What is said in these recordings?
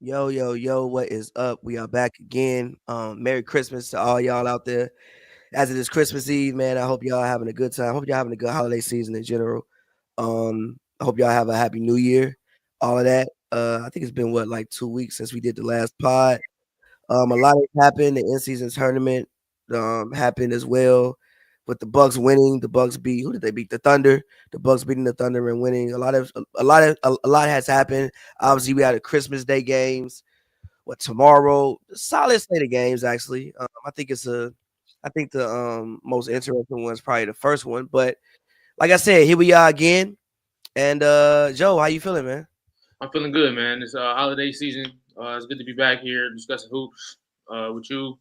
Yo, yo, yo, what is up? We are back again. Merry Christmas to all y'all out there. As it is Christmas Eve, man, I hope y'all having a good time. I hope y'all having a good holiday season in general. I hope y'all have a happy new year, all of that. I think it's been like 2 weeks since we did the last pod. A lot has happened. The in-season tournament happened as well, with the Bucks winning. The Bucks beat who did they beat? The Thunder. The Bucks beating the Thunder and winning. A lot has happened. Obviously, we had a Christmas Day games. What tomorrow? Solid slate of games actually. I think the most interesting one is probably the first one. But like I said, here we are again. And Joe, how you feeling, man? I'm feeling good, man. It's holiday season. It's good to be back here discussing hoops with you.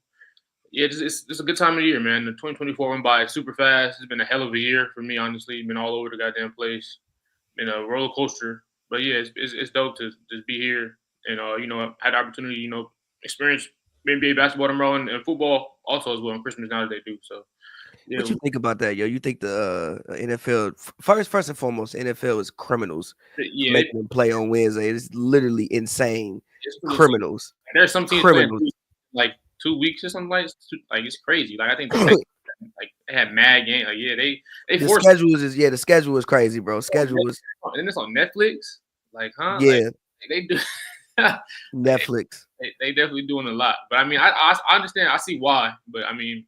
Yeah, it's a good time of the year, man. The 2024 went by super fast. It's been a hell of a year for me, honestly. Been all over the goddamn place. Been a roller coaster. But yeah, it's dope to just be here and had the opportunity, experience NBA basketball tomorrow and football also as well on Christmas now that they do. So yeah, What you think about that, yo? You think the NFL first and foremost, NFL is criminals for yeah, making them play on Wednesday. It's literally insane. it's pretty insane. Criminals, There's some teams playing criminals. like 2 weeks or something like it's crazy. Like I think the second like they had mad game. Like yeah, they forced The schedule is crazy, bro. Schedule is and it's on Netflix. Like huh? Like yeah, they do. Netflix. They definitely doing a lot. But I mean, I understand. I see why. But I mean,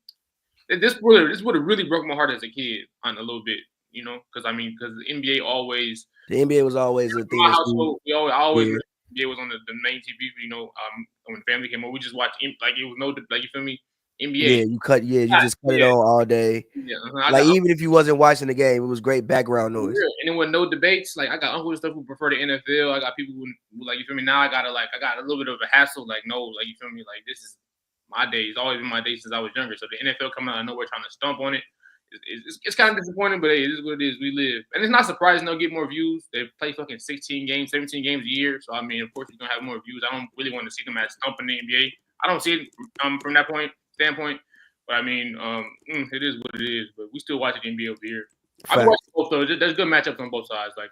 this would have really broke my heart as a kid on a little bit. Because I mean, because the NBA always The NBA was always a thing my that's household, I always yeah. NBA was on the main TV. When family came over, we just watched like it was no like you feel me NBA. You just cut it Yeah, on all day. yeah. I Like got even if you wasn't watching the game, it was great background for noise. real. And then with no debates, like I got uncles and stuff who prefer the NFL. I got people who like you feel me. Now I got a little bit of a hassle. Like no, like you feel me. Like this is my day. It's always been my day since I was younger. So the NFL coming out of nowhere trying to stomp on it. It's kind of disappointing, but hey, it is what it is. We live, and it's not surprising they'll get more views. They play fucking 16 games, 17 games a year. So I mean, of course, you're gonna have more views. I don't really want to see them as stumping the NBA. I don't see it from that standpoint. But I mean, it is what it is. But we still watching the NBA over here. I've been Fact. watching both though. There's good matchups on both sides, like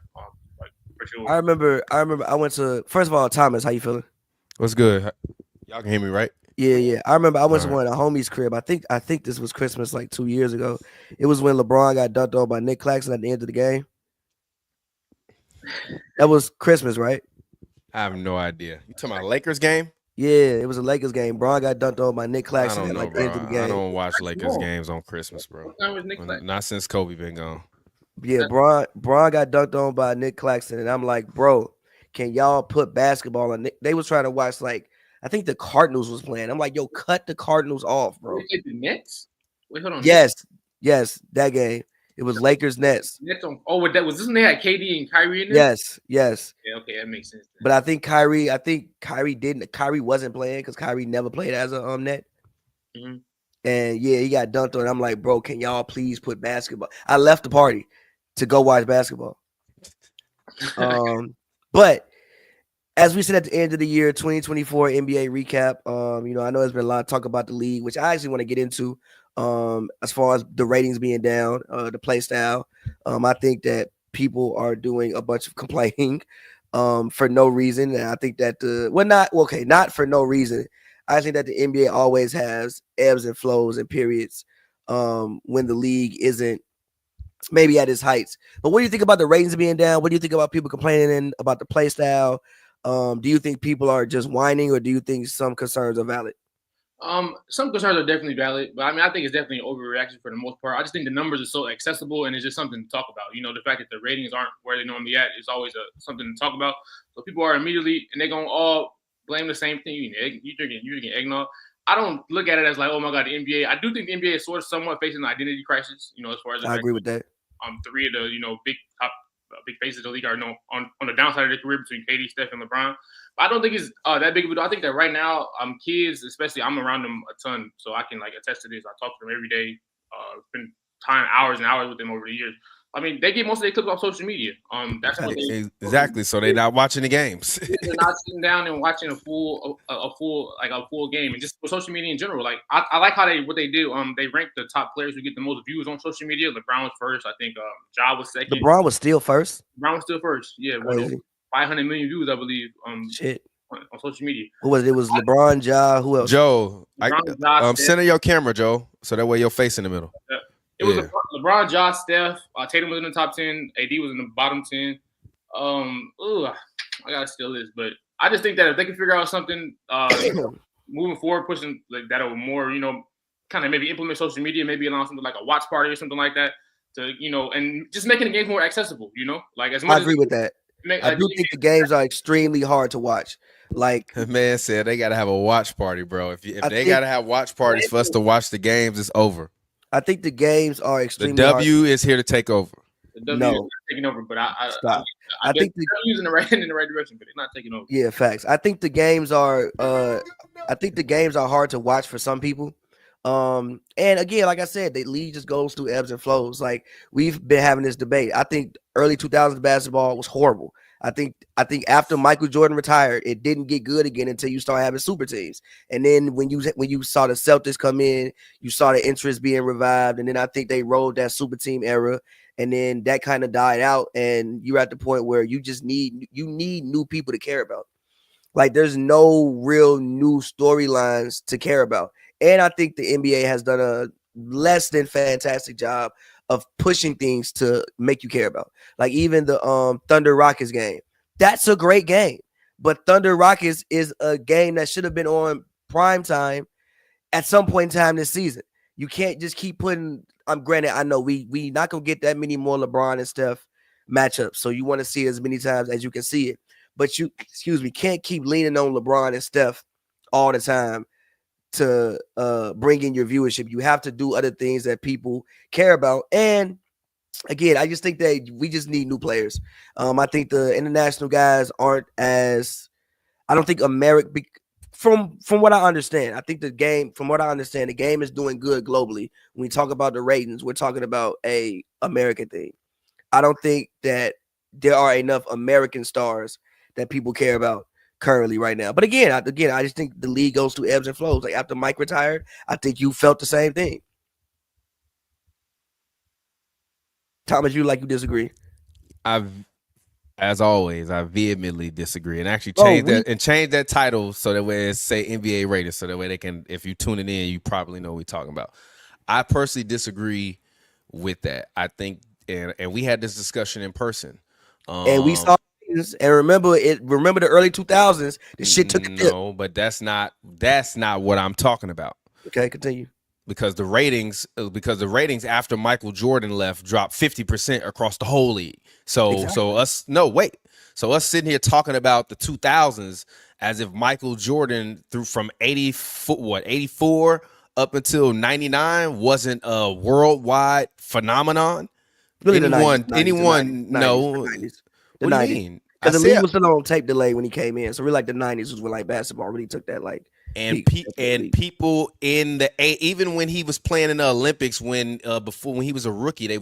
for sure. I went to first of all, Thomas, how you feeling? What's good? Y'all can hear me, right? Yeah. I remember I All went to right. one of the homies' crib. I think this was Christmas like 2 years ago. It was when LeBron got dunked on by Nick Claxton at the end of the game. That was Christmas, right? I have no idea. You talking about Lakers game? Yeah, it was a Lakers game. Braun got dunked on by Nick I Claxton don't at know, like the bro. end of the I game. don't watch Lakers No, games on Christmas, bro. what time was Nick Claxton? Not since Kobe been gone. Yeah, Braun got dunked on by Nick Claxton, and I'm like, bro, can y'all put basketball on? They was trying to watch like I think the Cardinals was playing. I'm like, yo, cut the Cardinals off, bro. They played the Nets. Wait, hold on. Yes, that game. It was Lakers Nets. Nets on. Oh, what that was? This one they had KD and Kyrie in there. Yes. Yeah, okay, that makes sense. But I think Kyrie didn't. Kyrie wasn't playing because Kyrie never played as a net. Mm-hmm. And yeah, he got dunked on. I'm like, bro, can y'all please put basketball? I left the party to go watch basketball. But as we said at the end of the year, 2024 NBA recap. I know there's been a lot of talk about the league, which I actually want to get into. As far as the ratings being down, the play style. I think that people are doing a bunch of complaining for no reason. And I think that not for no reason. I think that the NBA always has ebbs and flows and periods when the league isn't maybe at its heights. But what do you think about the ratings being down? What do you think about people complaining about the play style? Do you think people are just whining, or do you think some concerns are valid? Some concerns are definitely valid, but I mean, I think it's definitely an overreaction for the most part. I just think the numbers are so accessible, and it's just something to talk about. The fact that the ratings aren't where they normally at is always something to talk about. So people are immediately, and they're gonna all blame the same thing. You drinking eggnog. I don't look at it as like, oh my god, the NBA. I do think the NBA is sort of somewhat facing an identity crisis. As far as the I fact agree with that. three of the big faces of the league are on the downside of their career between KD, Steph, and LeBron. But I don't think it's that big of a deal. I think that right now, kids, especially, I'm around them a ton, so I can like attest to this. I talk to them every day. Spend time hours and hours with them over the years. I mean, they get most of their clips off social media. That's what they Exactly. So they're not watching the games. they're not sitting down and watching a full game, and just for social media in general. Like I like how what they do. They rank the top players who get the most views on social media. LeBron was first. I think Ja was second. LeBron was still first. LeBron was still first. Yeah, Crazy. 500 million views, I believe. Shit. on social media. Who was it? It was LeBron, Ja. Who else? Joe, LeBron, center your camera, Joe, so that way your face in the middle. It was LeBron, Ja, Steph. Tatum was in the top 10. AD was in the bottom 10. I gotta steal this, but I just think that if they can figure out something moving forward, pushing like that'll more, kind of maybe implement social media, maybe allow something like a watch party or something like that to, and just making the games more accessible, like as much. I agree with that. I do think the games are extremely hard to watch. Like the man said, they gotta have a watch party, bro. If they gotta have watch parties for us to watch the games, it's over. I think the games are extremely The W is here to take over. The W is taking over, but I think they're using the right in the right direction, but they're not taking over. Yeah, facts. I think the games are hard to watch for some people. And again, like I said, the league just goes through ebbs and flows. Like we've been having this debate. I think early 2000s basketball was horrible. I think after Michael Jordan retired, it didn't get good again until you start having super teams. And then when you saw the Celtics come in, you saw the interest being revived. And then I think they rolled that super team era. And then that kind of died out. And you're at the point where you just need new people to care about. Like there's no real new storylines to care about. And I think the NBA has done a less than fantastic job of pushing things to make you care about. Like even the Thunder Rockets game. That's a great game. But Thunder Rockets is a game that should have been on prime time at some point in time this season. You can't just keep putting granted, I know we not gonna get that many more LeBron and Steph matchups. So you want to see it as many times as you can see it. But you can't keep leaning on LeBron and Steph all the time to bring in your viewership. You have to do other things that people care about. And again, I just think that we just need new players. I think the international guys aren't as I don't think America from what I understand, I think the game is doing good globally. When we talk about the ratings, we're talking about a American thing. I don't think that there are enough American stars that people care about currently right now. But again, I just think the league goes through ebbs and flows. Like after Mike retired, I think you felt the same thing. Thomas, you disagree? As always, I vehemently disagree and actually change that title so that way it say NBA Raiders, so that way they can, if you tune it in, you probably know what we're talking about. I personally disagree with that. I think, and we had this discussion in person. And we saw and remember the early 2000s, the shit took a dip. No, but that's not what I'm talking about. Okay, continue. Because the ratings after Michael Jordan left dropped 50% across the whole league. So exactly. So us sitting here talking about the 2000s as if Michael Jordan from 84 up until 99 wasn't a worldwide phenomenon. Really, anyone the 90s, no. The 90s. Because the league was still on tape delay when he came in. So really like the 90s was when like basketball really took that like. And people in even when he was playing in the Olympics when he was a rookie, they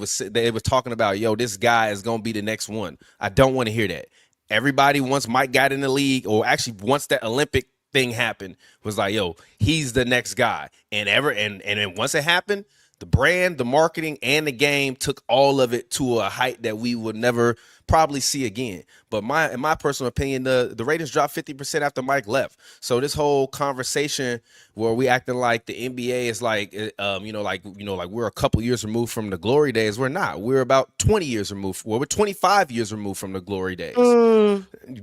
were talking about, yo, this guy is gonna be the next one. I don't want to hear that. Everybody once Mike got in the league, or actually once that Olympic thing happened, was like, yo, he's the next guy. And then once it happened, the brand, the marketing, and the game took all of it to a height that we would never probably see again. But in my personal opinion, the ratings dropped 50% after Mike left. So this whole conversation where we acting like the NBA is like, like we're a couple years removed from the glory days. We're not. We're about 20 years removed. Well, we're 25 years removed from the glory days.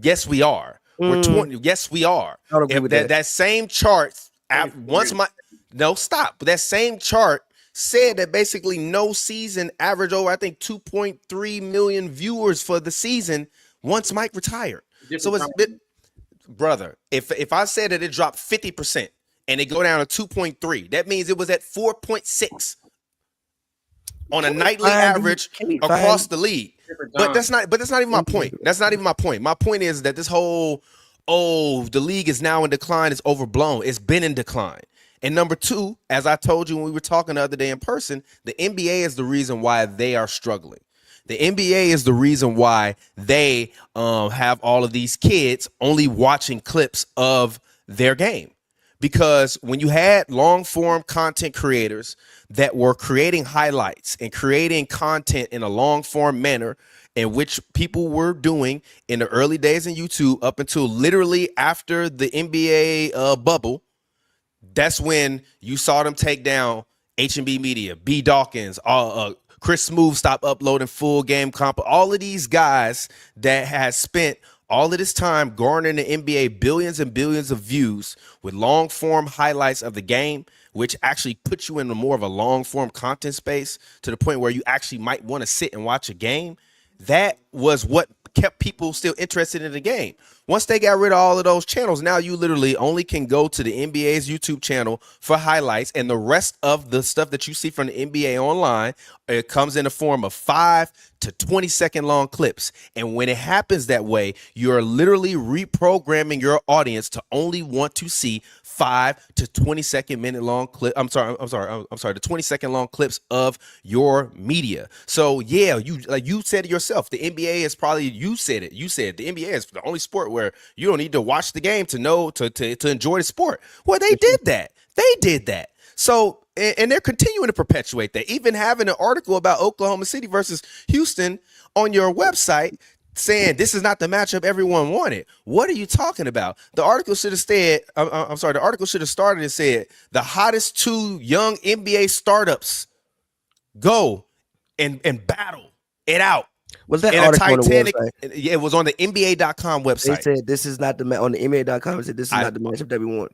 Yes, we are. We're 20. Yes, we are. I don't agree with that. That same chart. That same chart said that basically no season averaged over, I think, 2.3 million viewers for the season once Mike retired. So it's brother, if I said that it dropped 50% and it go down to 2.3, that means it was at 4.6 on a nightly average across the league. But that's not even my point. That's not even my point. My point is that this whole, the league is now in decline is overblown. It's been in decline. And number two, as I told you when we were talking the other day in person, the NBA is the reason why they are struggling. The NBA is the reason why they have all of these kids only watching clips of their game. Because when you had long-form content creators that were creating highlights and creating content in a long-form manner and which people were doing in the early days in YouTube up until literally after the NBA bubble. That's when you saw them take down H&B Media, B Dawkins, Chris Smooth stopped uploading full game comp. All of these guys that has spent all of this time garnering the NBA billions and billions of views with long form highlights of the game, which actually puts you in more of a long form content space to the point where you actually might want to sit and watch a game. That was what kept people still interested in the game. Once they got rid of all of those channels, now you literally only can go to the NBA's YouTube channel for highlights, and the rest of the stuff that you see from the NBA online, it comes in the form of 5 to 20-second long clips. And when it happens that way, you're literally reprogramming your audience to only want to see 5 to 20-second minute long clip. I'm sorry, the 20-second long clips of your media. So yeah, you said it yourself. The NBA is probably, you said the NBA is the only sport where you don't need to watch the game to know to enjoy the sport. Well, they did that. So, and they're continuing to perpetuate that. Even having an article about Oklahoma City versus Houston on your website saying this is not the matchup everyone wanted. What are you talking about? The article should have said, the article should have started and said the hottest 2 young NBA startups go and battle it out. Was that in article a Titanic? on the website? Yeah, it was on the NBA.com website. They said this is not the on the NBA.com. It said this is not the matchup that we want.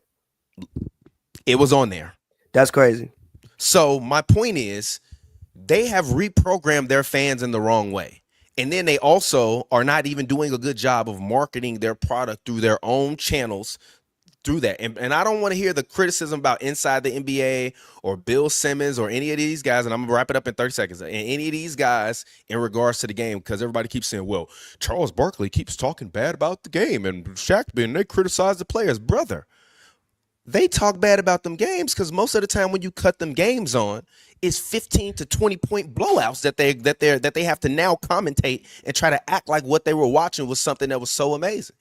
It was on there. That's crazy. So my point is, they have reprogrammed their fans in the wrong way. And then they also are not even doing a good job of marketing their product through their own channels through that. And I don't want to hear the criticism about Inside the NBA or Bill Simmons or any of these guys, and I'm going to wrap it up in 30 seconds, and any of these guys in regards to the game, because everybody keeps saying, well, Charles Barkley keeps talking bad about the game, and Shaq, and they criticize the players. Brother, they talk bad about them games because most of the time when you cut them games on, it's 15 to 20 point blowouts that they have to now commentate and try to act like what they were watching was something that was so amazing.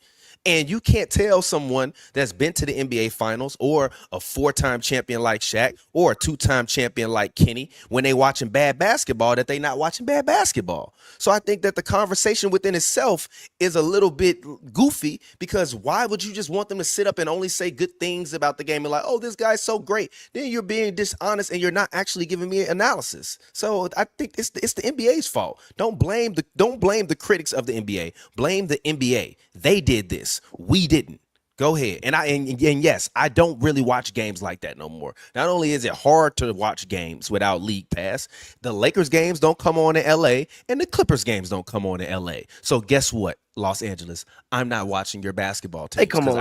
And you can't tell someone that's been to the NBA Finals or a 4-time champion like Shaq or a 2-time champion like Kenny when they watching bad basketball that they not watching bad basketball. So I think that the conversation within itself is a little bit goofy, because why would you just want them to sit up and only say good things about the game and like, oh, this guy's so great? Then you're being dishonest and you're not actually giving me analysis. So I think it's the NBA's fault. Don't blame the critics of the NBA. Blame the NBA. They did this. We didn't. Go ahead. And yes, I don't really watch games like that no more. Not only is it hard to watch games without League Pass, the Lakers games don't come on in LA and the Clippers games don't come on in LA. So guess what, Los Angeles? I'm not watching your basketball teams because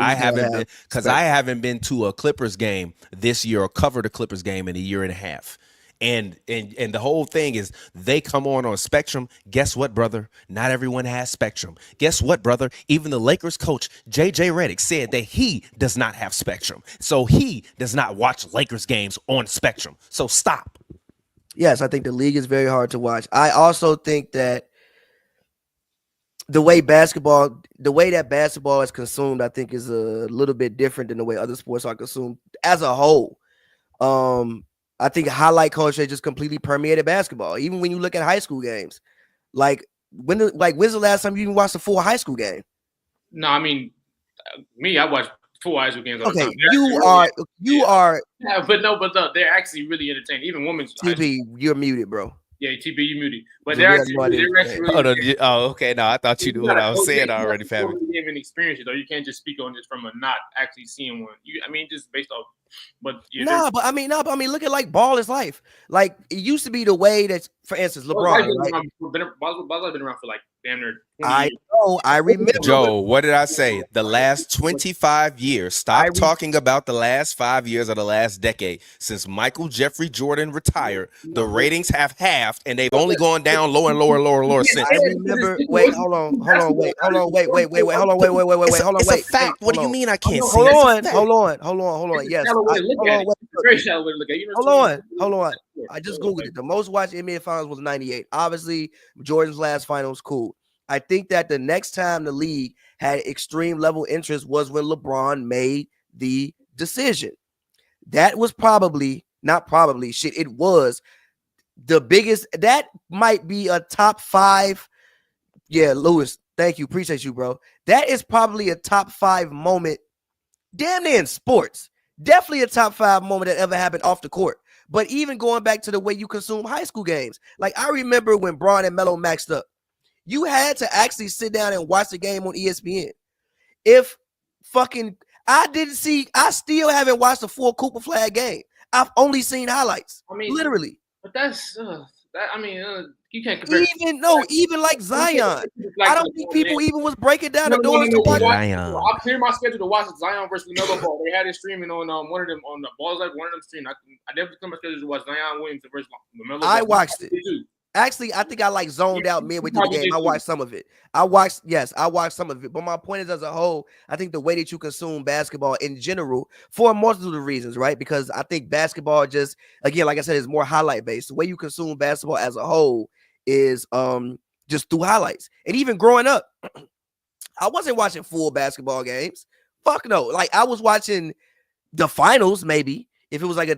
I haven't been to a Clippers game this year or covered a Clippers game in a year and a half. And the whole thing is they come on Spectrum. Guess what, brother? Not everyone has Spectrum. Guess what, brother? Even the Lakers coach, JJ Redick, said that he does not have Spectrum. So he does not watch Lakers games on Spectrum. So stop. Yes, I think the league is very hard to watch. I also think that the way that basketball is consumed, I think is a little bit different than the way other sports are consumed as a whole. I think highlight culture just completely permeated basketball. Even when you look at high school games, when's the last time you even watched a full high school game? No, I mean, I watch full high school games all the time. You are. Yeah, but they're actually really entertaining. Even women's. TP, you're muted, bro. Yeah, TP, you muted. But they're actually really okay. No, I thought you knew what I was saying already, Pavy. You haven't experienced it, though. You can't just speak on this from a not actually seeing one. Just based off. But but I mean, look at like ball is life. Like it used to be the way that, for instance, LeBron. Ball's been around for like damn near 20 I years. know. I remember. Joe, what did I say? The last 25 years. Stop talking about the last 5 years or the last decade. Since Michael Jeffrey Jordan retired, the ratings have halved, and they've only gone down lower and lower since. I remember. Wait, hold on. Wait. It's a fact. What do you mean I can't see? Hold on. Yes. Hold on. I just Googled it. The most watched NBA Finals was 98. Obviously, Jordan's last finals, cool. I think that the next time the league had extreme level interest was when LeBron made the decision. That was it was the biggest. That might be a top 5 Yeah, Lewis, thank you. Appreciate you, bro. That is probably a top 5 moment, damn near in sports. Definitely a top 5 moment that ever happened off the court. But even going back to the way you consume high school games, like I remember when Bron and Melo maxed up, you had to actually sit down and watch the game on ESPN. If fucking I still haven't watched a full Cooper Flag game. I've only seen highlights. I mean, literally. But that's you can't compare. Even like Zion. I don't think people even was breaking down the doors to watch Zion. I cleared my schedule to watch Zion versus Lamelo Ball. They had it streaming on one of them on the Balls Like one of them stream. I definitely cleared my schedule to watch Zion Williamson versus Lamelo Ball. I watched it. Actually, I think I like zoned out midway through the game. I watched some of it. I watched some of it. But my point is, as a whole, I think the way that you consume basketball in general, for a multitude of reasons, right? Because I think basketball just, again, like I said, is more highlight based. The way you consume basketball as a whole is just through highlights. And even growing up, I wasn't watching full basketball games. Fuck no. Like I was watching the finals, maybe. If it was I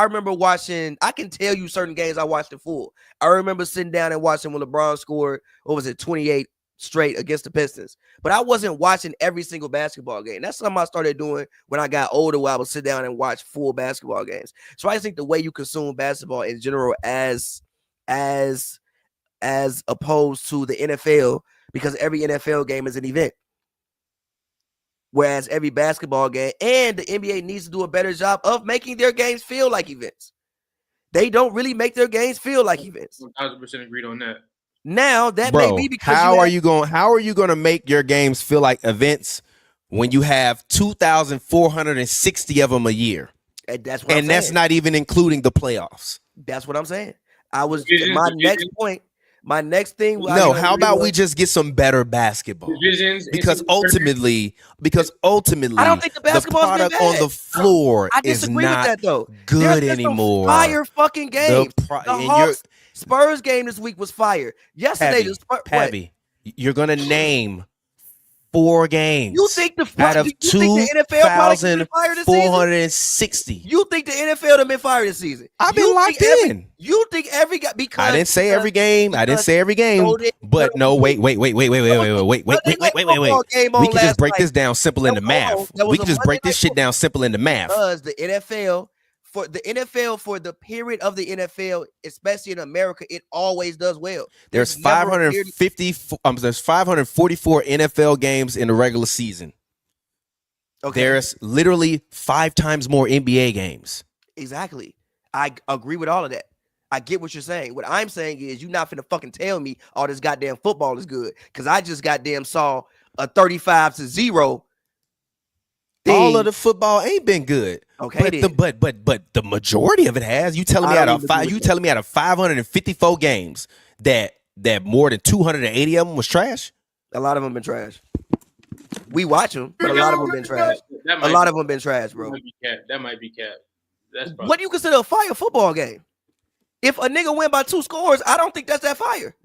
remember watching, I can tell you certain games I watched in full. I remember sitting down and watching when LeBron scored, 28 straight against the Pistons. But I wasn't watching every single basketball game. That's something I started doing when I got older, where I would sit down and watch full basketball games. So I think the way you consume basketball in general as opposed to the NFL, because every NFL game is an event. Whereas every basketball game, and the NBA needs to do a better job of making their games feel like events. They don't really make their games feel like events. 1,000% agreed on that. Now that may be because how are you going to make your games feel like events when you have 2,460 of them a year? And that's what I'm saying. That's not even including the playoffs. That's what I'm saying. My next thing. No, how about we just get some better basketball? Because ultimately, I don't think the product on the floor is not good anymore. Fire fucking games. The Hawks Spurs game this week was fire. Yesterday, Pavy, you're gonna name 4 games. You think the out of 2,460? You think the NFL have been fired this season? I've been locked in. You think every guy? Because I didn't say every game. But no, wait. We can just break this down simple into math. We can just break this shit down simple into math. Because the NFL. For the period of the NFL, especially in America, it always does well. There's 544 NFL games in the regular season. Okay. There's literally 5 times more NBA games. Exactly. I agree with all of that. I get what you're saying. What I'm saying is you're not finna fucking tell me all this goddamn football is good, because I just goddamn saw a 35-0 thing. All of the football ain't been good. Okay, but the majority of it has. You telling me out of 554 games that more than 280 of them was trash? A lot of them been trash. We watch them, but a lot of them been trash. A lot of them been trash, bro. That might be cap. That's what do you consider a fire football game? If a nigga win by 2 scores, I don't think that's that fire.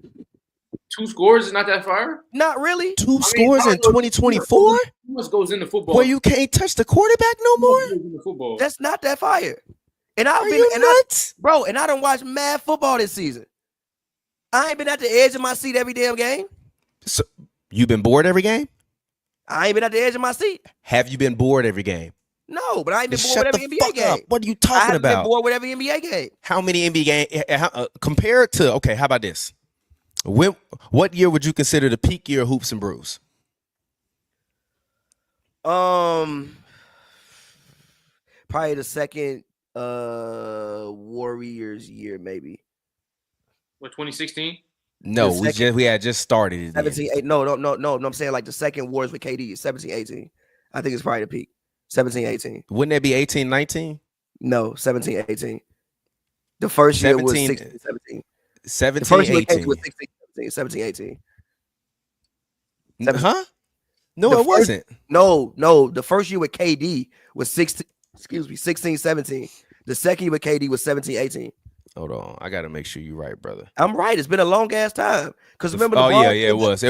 2 scores is not that fire? Not really. 2 scores in 2024? Much goes into football. Where you can't touch the quarterback no more? That's not that fire. And I don't watch mad football this season. I ain't been at the edge of my seat every damn game. So you been bored every game? I ain't been at the edge of my seat. Have you been bored every game? No, but I ain't been bored with every NBA game. What are you talking about? I haven't been bored with every NBA game. How many NBA games? Compared to, okay, how about this? What year would you consider the peak year of Hoops and Brews? Probably the second Warriors year, maybe. What, 2016? No, we had just started. 17-8. No. I'm saying like the second Warriors with KD, 17-18. I think it's probably the peak. 17-18. Wouldn't that be 18-19? No, 17-18. The first year was 16-17. 17-18. Was 16-17, 17-18. Huh? No, it wasn't. No. The first year with KD was 16-17. The second year with KD was 17-18. Hold on, I gotta make sure you're right, brother. I'm right. It's been a long ass time. Because remember, it was.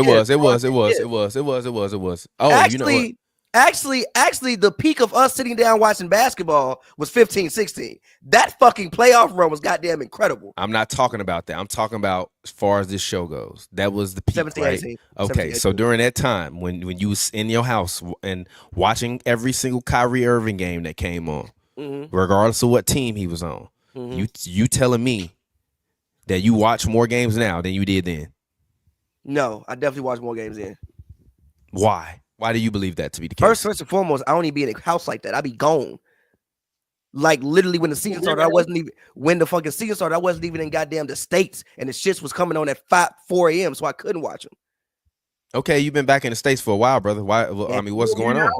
Oh, actually, Actually, the peak of us sitting down watching basketball was 15-16. That fucking playoff run was goddamn incredible. I'm not talking about that. I'm talking about as far as this show goes. That was the peak, 17, right? 18. Okay, 17, so during that time when you was in your house and watching every single Kyrie Irving game that came on, regardless of what team he was on, you telling me that you watch more games now than you did then? No, I definitely watched more games then. Why? Why do you believe that to be the case? First and foremost, I don't even be in a house like that. I be gone. Like literally when the season started, I wasn't even in goddamn the States, and the shits was coming on at 4 a.m. so I couldn't watch them. Okay, you've been back in the States for a while, brother. Why? I mean, what's going on?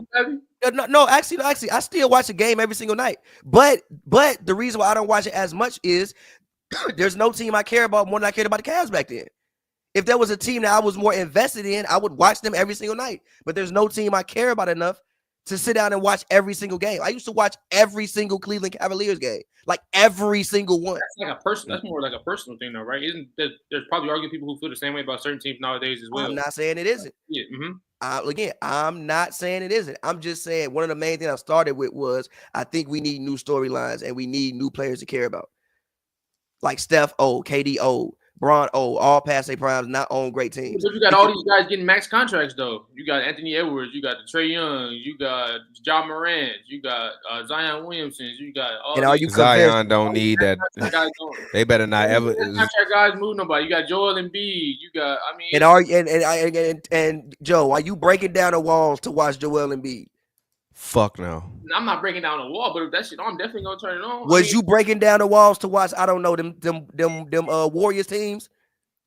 No, actually, I still watch the game every single night. But the reason why I don't watch it as much is there's no team I care about more than I cared about the Cavs back then. If there was a team that I was more invested in, I would watch them every single night. But there's no team I care about enough to sit down and watch every single game. I used to watch every single Cleveland Cavaliers game, like every single one. That's like a person. That's more like a personal thing, though, right? Isn't there's probably arguing people who feel the same way about certain teams nowadays as well. I'm not saying it isn't. Yeah. Again, I'm not saying it isn't. I'm just saying one of the main things I started with was I think we need new storylines and we need new players to care about. Like Steph old, KD old, Bron old, all past their primes, not on great teams. But you got all these guys getting max contracts, though. You got Anthony Edwards, you got Trae Young, you got Ja Morant, you got Zion Williamson, you got all. And are you Zion don't need that. They better not ever. Contract guys move nobody. You got Joel Embiid. You got. I mean. And Joe, are you breaking down the walls to watch Joel Embiid? Fuck no. I'm not breaking down the wall, but if that shit on, I'm definitely gonna turn it on. Was you breaking down the walls to watch? I don't know them Warriors teams.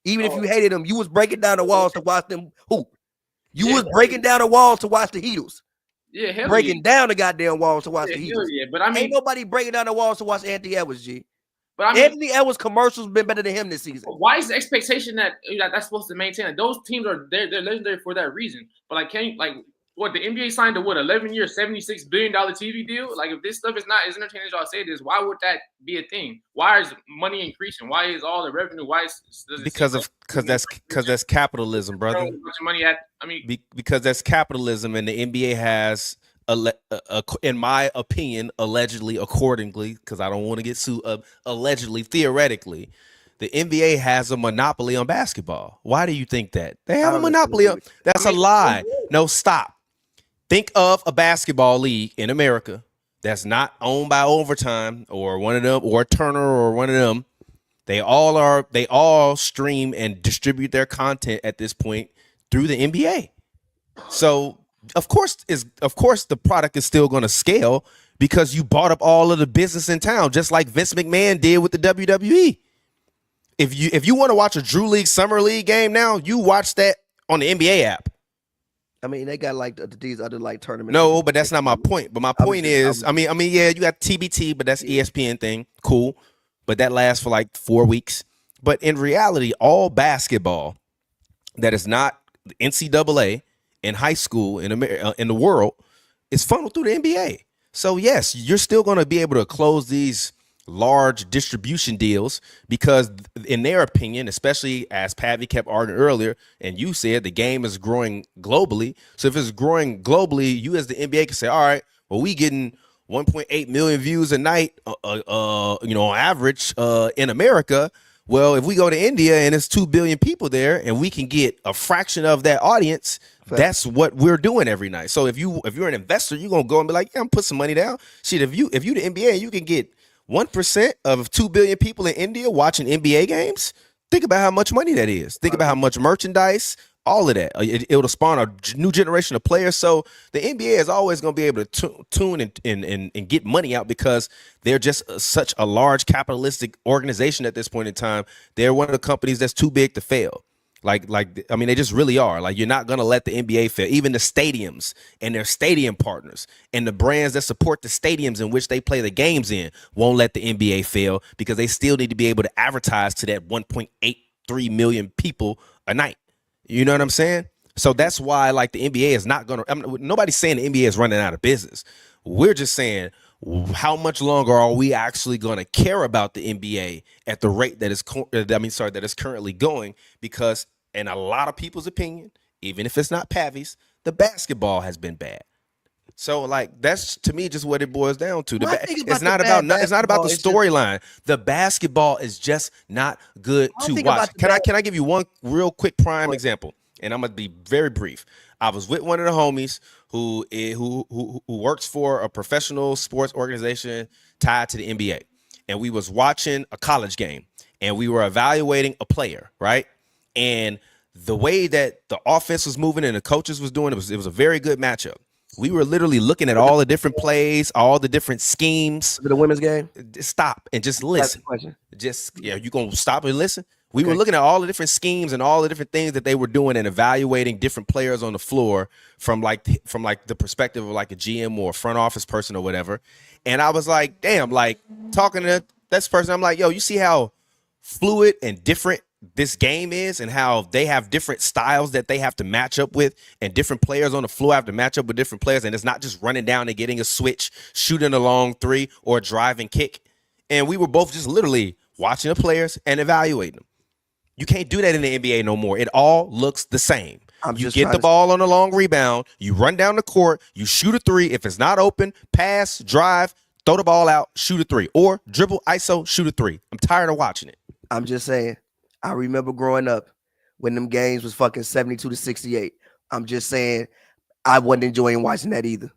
Even if you hated them, you was breaking down the walls to watch them hoop. You was breaking down the walls to watch the Heatles. Yeah, hell breaking down the goddamn walls to watch the Heatles. Yeah, but I mean, ain't nobody breaking down the walls to watch Anthony Edwards, G. But I mean, Anthony Edwards commercials been better than him this season. Why is the expectation that that's supposed to maintain? Like, those teams are they're legendary for that reason. But like, can you like what the NBA signed a 11-year, $76 billion TV deal? Like, if this stuff is not as entertaining as y'all say it is, why would that be a thing? Why is money increasing? Why is all the revenue? Why is because that's capitalism, brother. Money at because that's capitalism, and the NBA has. In my opinion, allegedly, accordingly, because I don't want to get sued, allegedly, theoretically, the NBA has a monopoly on basketball. Why do you think that? They have a monopoly on. That's a lie. No, stop. Think of a basketball league in America that's not owned by Overtime or one of them, or Turner or one of them. They all stream and distribute their content at this point through the NBA. So Of course, the product is still going to scale because you bought up all of the business in town, just like Vince McMahon did with the WWE. If you want to watch a Drew League Summer League game now, you watch that on the NBA app. I mean, they got like these other like tournaments. No, but that's not my point. But my point is, I mean, yeah, you got TBT, but that's ESPN thing, cool. But that lasts for like 4 weeks. But in reality, all basketball that is not NCAA in high school in the world is funneled through the NBA. So yes, you're still going to be able to close these large distribution deals because in their opinion, especially as Pavy kept arguing earlier, and you said the game is growing globally. So if it's growing globally, you as the NBA can say, all right, well, we getting 1.8 million views a night, on average in America. Well, if we go to India and it's 2 billion people there and we can get a fraction of that audience, that's what we're doing every night. So if you're an investor, you're going to go and be like, yeah, I'm put some money down. Shit, if you the NBA, you can get 1% of 2 billion people in India watching NBA games. Think about how much money that is. Think about how much merchandise, all of that. It'll spawn a new generation of players. So the NBA is always going to be able to tune and get money out because they're just such a large capitalistic organization at this point in time. They're one of the companies that's too big to fail. I mean, they just really are. Like, you're not going to let the NBA fail. Even the stadiums and their stadium partners and the brands that support the stadiums in which they play the games in won't let the NBA fail because they still need to be able to advertise to that 1.83 million people a night. You know what I'm saying? So that's why, like, the NBA is not going to – nobody's saying the NBA is running out of business. We're just saying – how much longer are we actually going to care about the NBA at the rate that is currently going? Because in a lot of people's opinion, even if it's not Pavy's, the basketball has been bad. So like that's to me just what it boils down to. It's not about the storyline. The basketball is just not good to watch. Can I give you one real quick prime example? And I'm gonna be very brief. I was with one of the homies who works for a professional sports organization tied to the NBA, and we was watching a college game, and we were evaluating a player, right? And the way that the offense was moving and the coaches was doing, it was a very good matchup. We were literally looking at all the different plays, all the different schemes. The women's game? Stop and just listen. You gonna stop and listen? We were looking at all the different schemes and all the different things that they were doing and evaluating different players on the floor from like the perspective of like a GM or a front office person or whatever. And I was like, damn, like talking to this person, I'm like, yo, you see how fluid and different this game is and how they have different styles that they have to match up with, and different players on the floor have to match up with different players, and it's not just running down and getting a switch, shooting a long three or a drive and kick. And we were both just literally watching the players and evaluating them. You can't do that in the NBA no more. It all looks the same. You get the ball on a long rebound, you run down the court, you shoot a three. If it's not open, pass, drive, throw the ball out, shoot a three, or dribble, ISO, shoot a three. I'm tired of watching it. I'm just saying. I remember growing up when them games was fucking 72-68. I'm just saying I wasn't enjoying watching that either.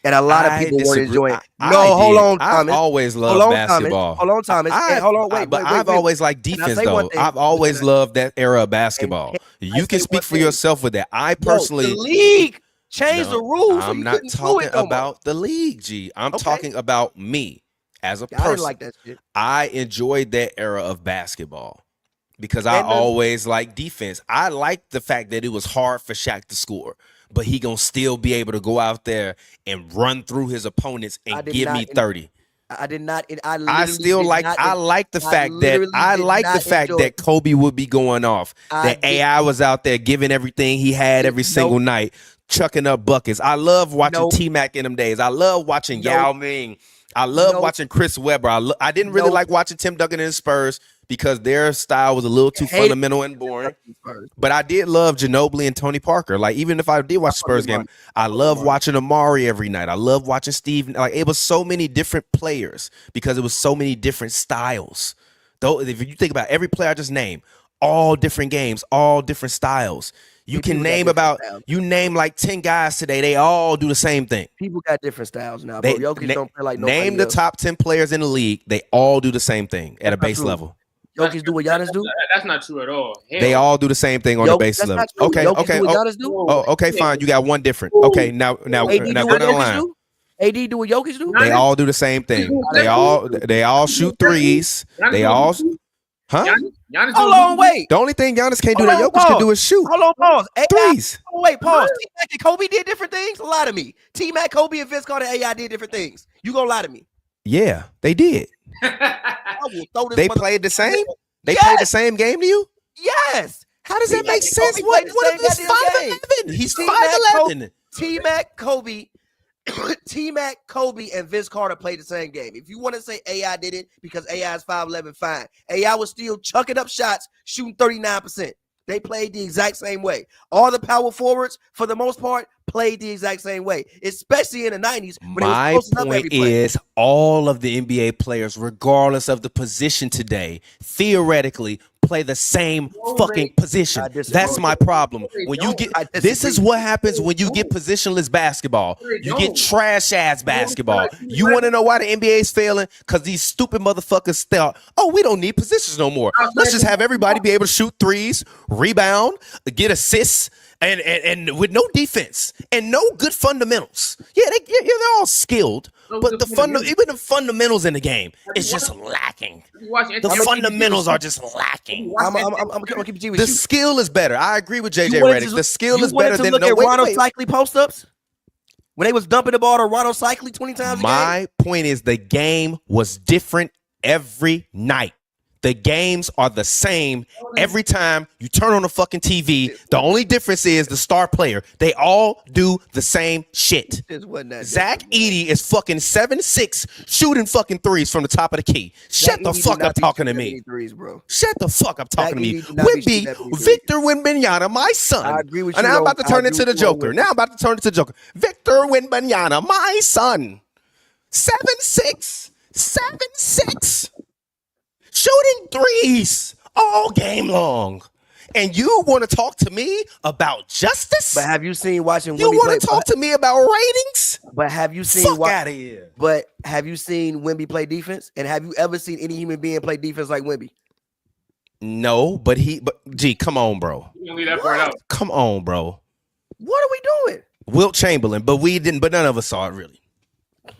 And a lot of people weren't enjoying it. Hold on, Thomas. I've always loved basketball. Hold on, Thomas. Wait. I've always liked defense, though. I've always loved that era of basketball. You can speak for yourself with that. I personally... the league changed the rules. I'm not talking about the league, G. I'm talking about me. As a person, I didn't like that shit. I enjoyed that era of basketball because I always liked defense. I liked the fact that it was hard for Shaq to score, but he gonna still be able to go out there and run through his opponents and give me 30. I did not. I like the fact that Kobe would be going off. That AI was out there giving everything he had every single night, chucking up buckets. I love watching T-Mac in them days. I love watching Yao Ming. I love watching Chris Webber. I didn't really like watching Tim Duncan and the Spurs because their style was a little too fundamental and boring. But I did love Ginobili and Tony Parker. Like, even if I did watch the Spurs game, I love watching Amari every night. I love watching Steve. Like, it was so many different players because it was so many different styles. Though, if you think about every player I just named, all different games, all different styles. You can name like 10 guys today. They all do the same thing. People got different styles now, bro. Jokic don't play like nobody Name the top 10 players in the league. They all do the same thing at a base level. Jokic do what Giannis do? That's not true at all. They all do the same thing on the base level. Okay. Okay, fine. You got one different. Okay, now go down the line. AD do what Jokic do? They all do the same thing. They all shoot threes. They all... Huh? Giannis hold on, wait. The only thing Giannis can't do that Jokic can do is shoot. Hold on, pause. Threes. Wait, pause. T-Mac and Kobe did different things? Lie to me. T-Mac, Kobe, and Vince Carter, AI did different things. You gonna lie to me? Yeah, they did. They played the same? They played the same game to you? Yes. How does that make sense? What if it's 5'11"? He's 5'11". T-Mac, Kobe. T-Mac, Kobe, and Vince Carter played the same game. If you want to say AI did it because AI is 5'11", fine. AI was still chucking up shots, shooting 39%. They played the exact same way. All the power forwards, for the most part, played the exact same way, especially in the 90s. My point is all of the NBA players, regardless of the position today, theoretically play the same fucking position. That's my problem. When you get this is what happens when you get positionless basketball. You get trash ass basketball. You want to know why the NBA is failing? Because these stupid motherfuckers thought, oh, we don't need positions no more. Let's just have everybody be able to shoot threes, rebound, get assists, and with no defense and no good fundamentals. Yeah, they're all skilled, but even the fundamentals in the game is just lacking. The fundamentals are just lacking. I'm gonna keep it G with the you. skill is better. I agree with JJ Redick. The skill is better than Ronald Cycli post-ups when they was dumping the ball to Ronald Cycli 20 times. My point is the game was different every night. The games are the same every time you turn on the fucking TV. The only difference is the star player. They all do the same shit. Zach Edey is fucking 7'6", shooting fucking threes from the top of the key. Shut the fuck up talking to me. Shut the fuck up talking to me. Wemby, Victor Wembanyama, my son. I agree with you. And now I'm about to turn into the Joker. Victor Wembanyama, my son. 7'6", 7'6". Shooting threes all game long. And you want to talk to me about justice? But have you seen watching Wemby play? You want to talk to me about ratings? But have you seen Fuck out of here. But have you seen Wemby play defense? And have you ever seen any human being play defense like Wemby? No, but gee, come on, bro. You leave that part out. Come on, bro. What are we doing? Wilt Chamberlain, but none of us saw it really.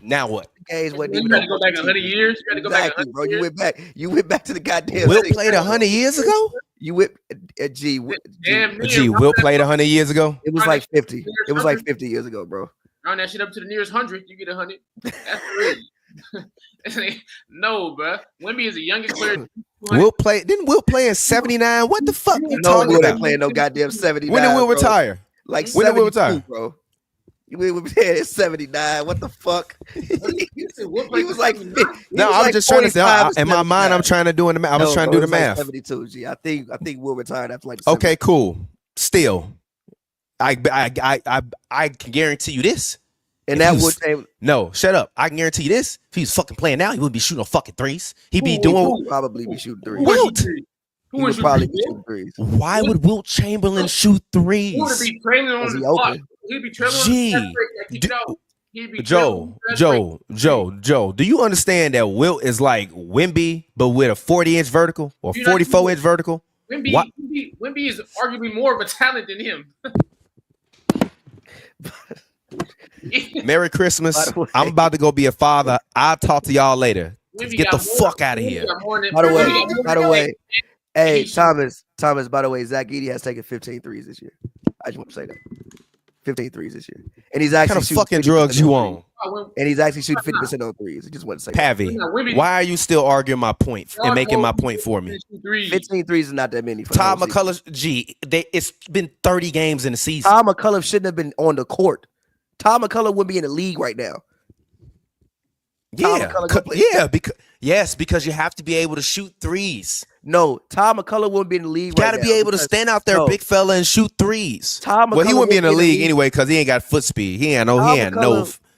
Now what? You got to go back 100 years. You got to go back 100 bro. years. You went back to the goddamn. Wilt played 100 years ago. You went. Wilt played 100 years ago. It was like 50. It was like 50 years ago, bro. Round that shit up to the nearest 100, you get 100. That's crazy. No, bro. Wemby is the youngest player. Didn't Wilt play in 79? What the fuck you talking about? Playing no goddamn 79. When did Wilt retire? Like when did Wilt retire, bro? We were playing at 79. What the fuck? He was like, no, I'm just trying to say. In my mind, I'm trying to do the math. I was trying to do the math. 72. G. I think Will retired after like. Okay, cool. Still, I can guarantee you this. And that would no, shut up. I can guarantee you this. If he was fucking playing now, he wouldn't be shooting no fucking threes. He'd be doing. Probably be shooting threes. Wilt. He would probably be shooting threes. Why would Wilt Chamberlain shoot threes? He would be trailing on the clock. He'd be trailing Joe, do you understand that Wilt is like Wemby, but with a 40-inch vertical or 44-inch vertical? Wemby is arguably more of a talent than him. Merry Christmas. I'm about to go be a father. I'll talk to y'all later. Get the fuck out of here. By the way, hey, Thomas, by the way, Zach Edey has taken 15 threes this year. I just want to say that. 15 threes this year. And he's actually what kind of fucking drugs you on? And he's actually shooting 50% on threes. I just want to say Pavy, why are you still arguing my point and making my point for me? 15 threes is not that many. Todd McCullough, it's been 30 games in the season. Todd McCullough shouldn't have been on the court. Todd McCullough wouldn't be in the league right now. Because you have to be able to shoot threes. No, Todd McCullough wouldn't be in the league. You got to be able to stand out there, big fella, and shoot threes. He wouldn't be in the league anyway because he ain't got foot speed. He had no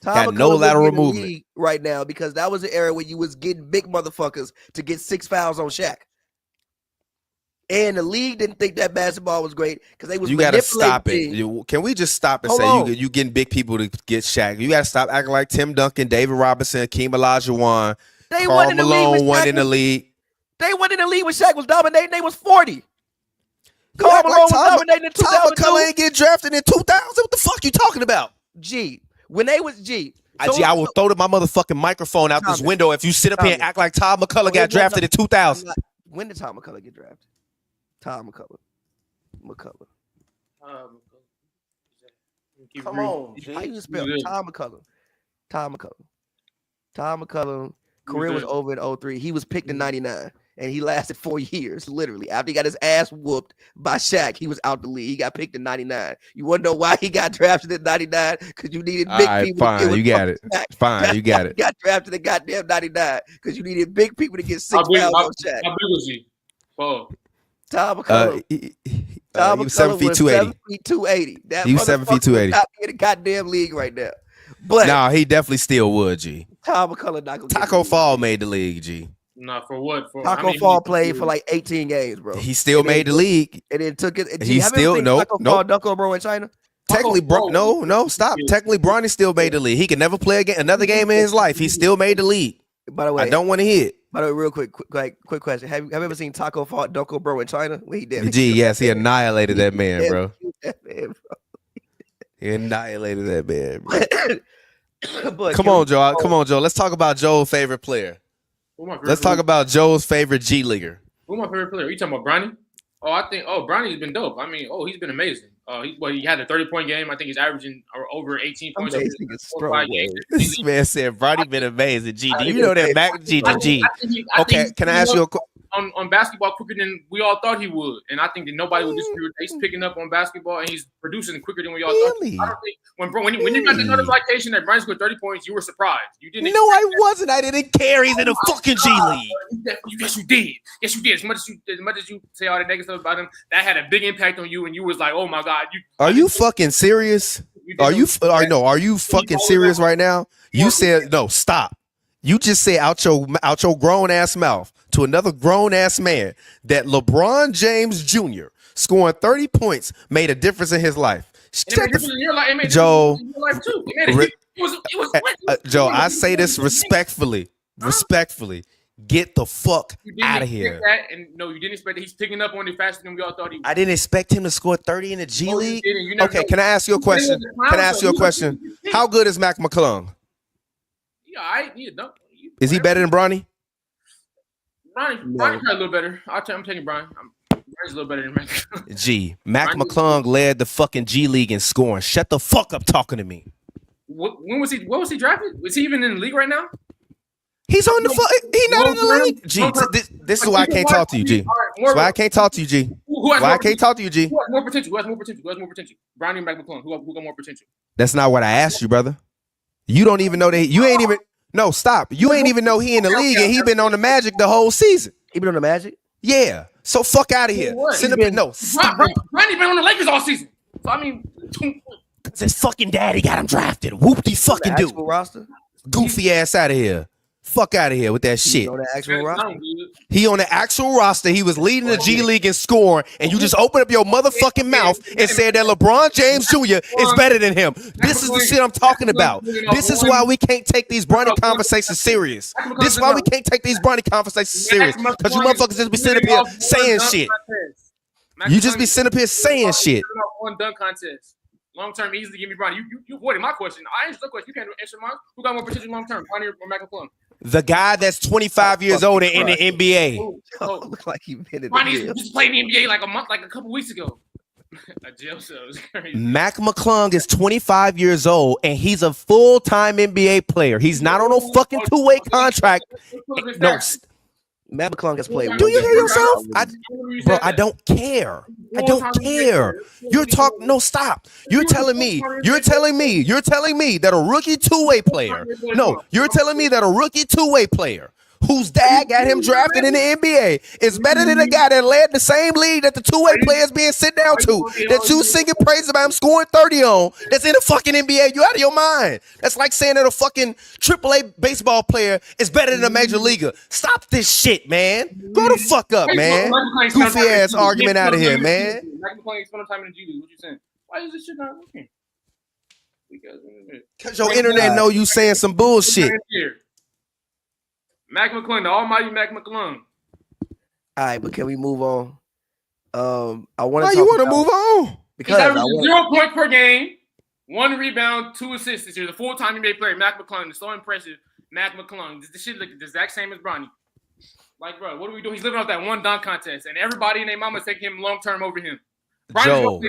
lateral movement right now because that was the era where you was getting big motherfuckers to get 6 fouls on Shaq. And the league didn't think that basketball was great because they was. You got to stop it. Can we just stop and say you getting big people to get Shaq? You got to stop acting like Tim Duncan, David Robinson, Akeem Olajuwon, Karl Malone won in the league. They went in the league when Shaq was dominating. They was 40. Karl Malone was dominating in 2002. Tom McCullough ain't get drafted in 2000. What the fuck you talking about? When they was I will throw my motherfucking microphone out this window if you sit up here and act like Tom McCullough got drafted in 2000. When did Tom McCullough get drafted? Tom McCullough. Come on, how you spell Tom McCullough? Tom McCullough career was over in 03. He was picked in 99. And he lasted 4 years, literally. After he got his ass whooped by Shaq, he was out the league. He got picked in 99. You want to know why he got drafted in 99? Because you needed big people. Fine, you got it. Fine, you got it. Got drafted in goddamn 99 because you needed big people to get 6 fouls on Shaq. How big was he? Tom McCullough. He was 7 feet 280. 7 feet 280. He was 7 feet 280. Not in the goddamn league right now. But he definitely still would, G. Tom McCullough not gonna Taco Fall made the league, G. Nah, for what? Taco Fall played for like 18 games, bro. He still made the league. And then took it. He still Fall Dunko bro in China. Technically, stop. Technically, Bronny still made the league. He could never play another game in his life. He still made the league. By the way, I don't want to hear it. By the way, real quick question: Have you ever seen Taco Fall Dunko bro in China? He annihilated that man, bro. He annihilated that man, bro. But Come on, Joe. Let's talk about Joe's favorite player. Let's talk about Joe's favorite G Leaguer. Who's my favorite player? Are you talking about Bronny? Bronny's been dope. I mean, he's been amazing. He had a 30-point game. I think he's averaging over 18 points. This man said Bronny been amazing. G, do you know that Mac? G. Okay, can I ask you a question? on basketball quicker than we all thought he would, and I think that nobody would disagree with that. He's picking up on basketball and he's producing quicker than we all thought. I don't think when you got the notification that Bronny scored 30 points, you were surprised. You didn't. No, I wasn't. I didn't care. He's in the fucking G League. Yes, you did. Yes, you did. As much as you say all the negative stuff about him, that had a big impact on you, and you was like, "Oh my God!" Are you fucking serious? Are you fucking serious right now? You said no. Stop. You just said out your grown ass mouth to another grown ass man that LeBron James Jr. scoring 30 points made a difference in his life. Joe, Joe, I say this respectfully. Respectfully, get the fuck out of here. No, you didn't expect that. He's picking up on it faster than we all thought he would. I didn't expect him to score 30 in the G League. Okay, can I ask you a question? How good is Mac McClung? Is he better than Bronny? Bronny's probably a little better. I'm taking Bronny. Bronny's a little better than Mac. Mac McClung led the fucking G League in scoring. Shut the fuck up talking to me. When was he? What was he drafted? Was he even in the league right now? He's on the He not in the league. G, this is why I can't talk to you, G. That's why I can't talk to you, G. Why I can't talk to you, G? Who has more potential? Who has more potential? Bronny and Mac McClung. Who got more potential? That's not what I asked you, brother. You don't even know that. You ain't even. No, stop. You ain't even know he in the league and he been on the Magic the whole season. He been on the Magic? Yeah. So fuck out of here. Send him no. Bronny been on the Lakers all season. So I mean, his fucking daddy got him drafted. Whoop de fucking do. Roster? Goofy ass out of here. Fuck out of here with that shit. On the actual roster? He on the actual roster. He was leading the G League in scoring, and you just opened up your motherfucking mouth and said that LeBron James Jr. is better than him. This is the shit I'm talking about. This is why we can't take these Bronny conversations serious. This is why we can't take these Bronny conversations serious. Because you motherfuckers just be sitting up here saying shit. You just be sitting up here saying shit. One dunk contest. Long term, easily give me Bronny. You avoided my question. I answered the question. You can't answer mine. Who got more potential long term, Bronny or Mac McClung? The guy that's 25 years old and in the NBA. Look like he been in Bronny just played in the NBA like a couple weeks ago. A jail cell is crazy. Mac McClung is 25 years old and he's a full-time NBA player. He's not on a fucking two-way contract. No. Matt McClung has played. Do you hear yourself? Bro, I don't care. I don't care. No, stop. You're telling me that a rookie two-way player. No, you're telling me that a rookie two-way player whose dad got him drafted in the NBA is better than a guy that led the same league that the two-way players being sit down to, that you singing praise about him scoring 30 on, that's in the fucking NBA. You out of your mind. That's like saying that a fucking AAA baseball player is better than a major leaguer. Stop this shit, man. Go the fuck up, man. Goofy ass argument out of here, man. Mac McClung spent time in the G League. What you saying? Why is this shit not working? Because your internet know you saying some bullshit. Mac McClung, the almighty Mac McClung. All right, but can we move on? I want to. Why you want to move on? Because he's averaging 0 points per game, 1 rebound, 2 assists this year. The full-time NBA player, Mac McClung, is so impressive. Mac McClung, this shit look the exact same as Bronny. Like, bro, what are we doing? He's living off that one dunk contest, and everybody and their mama's taking him long-term over him. Joe.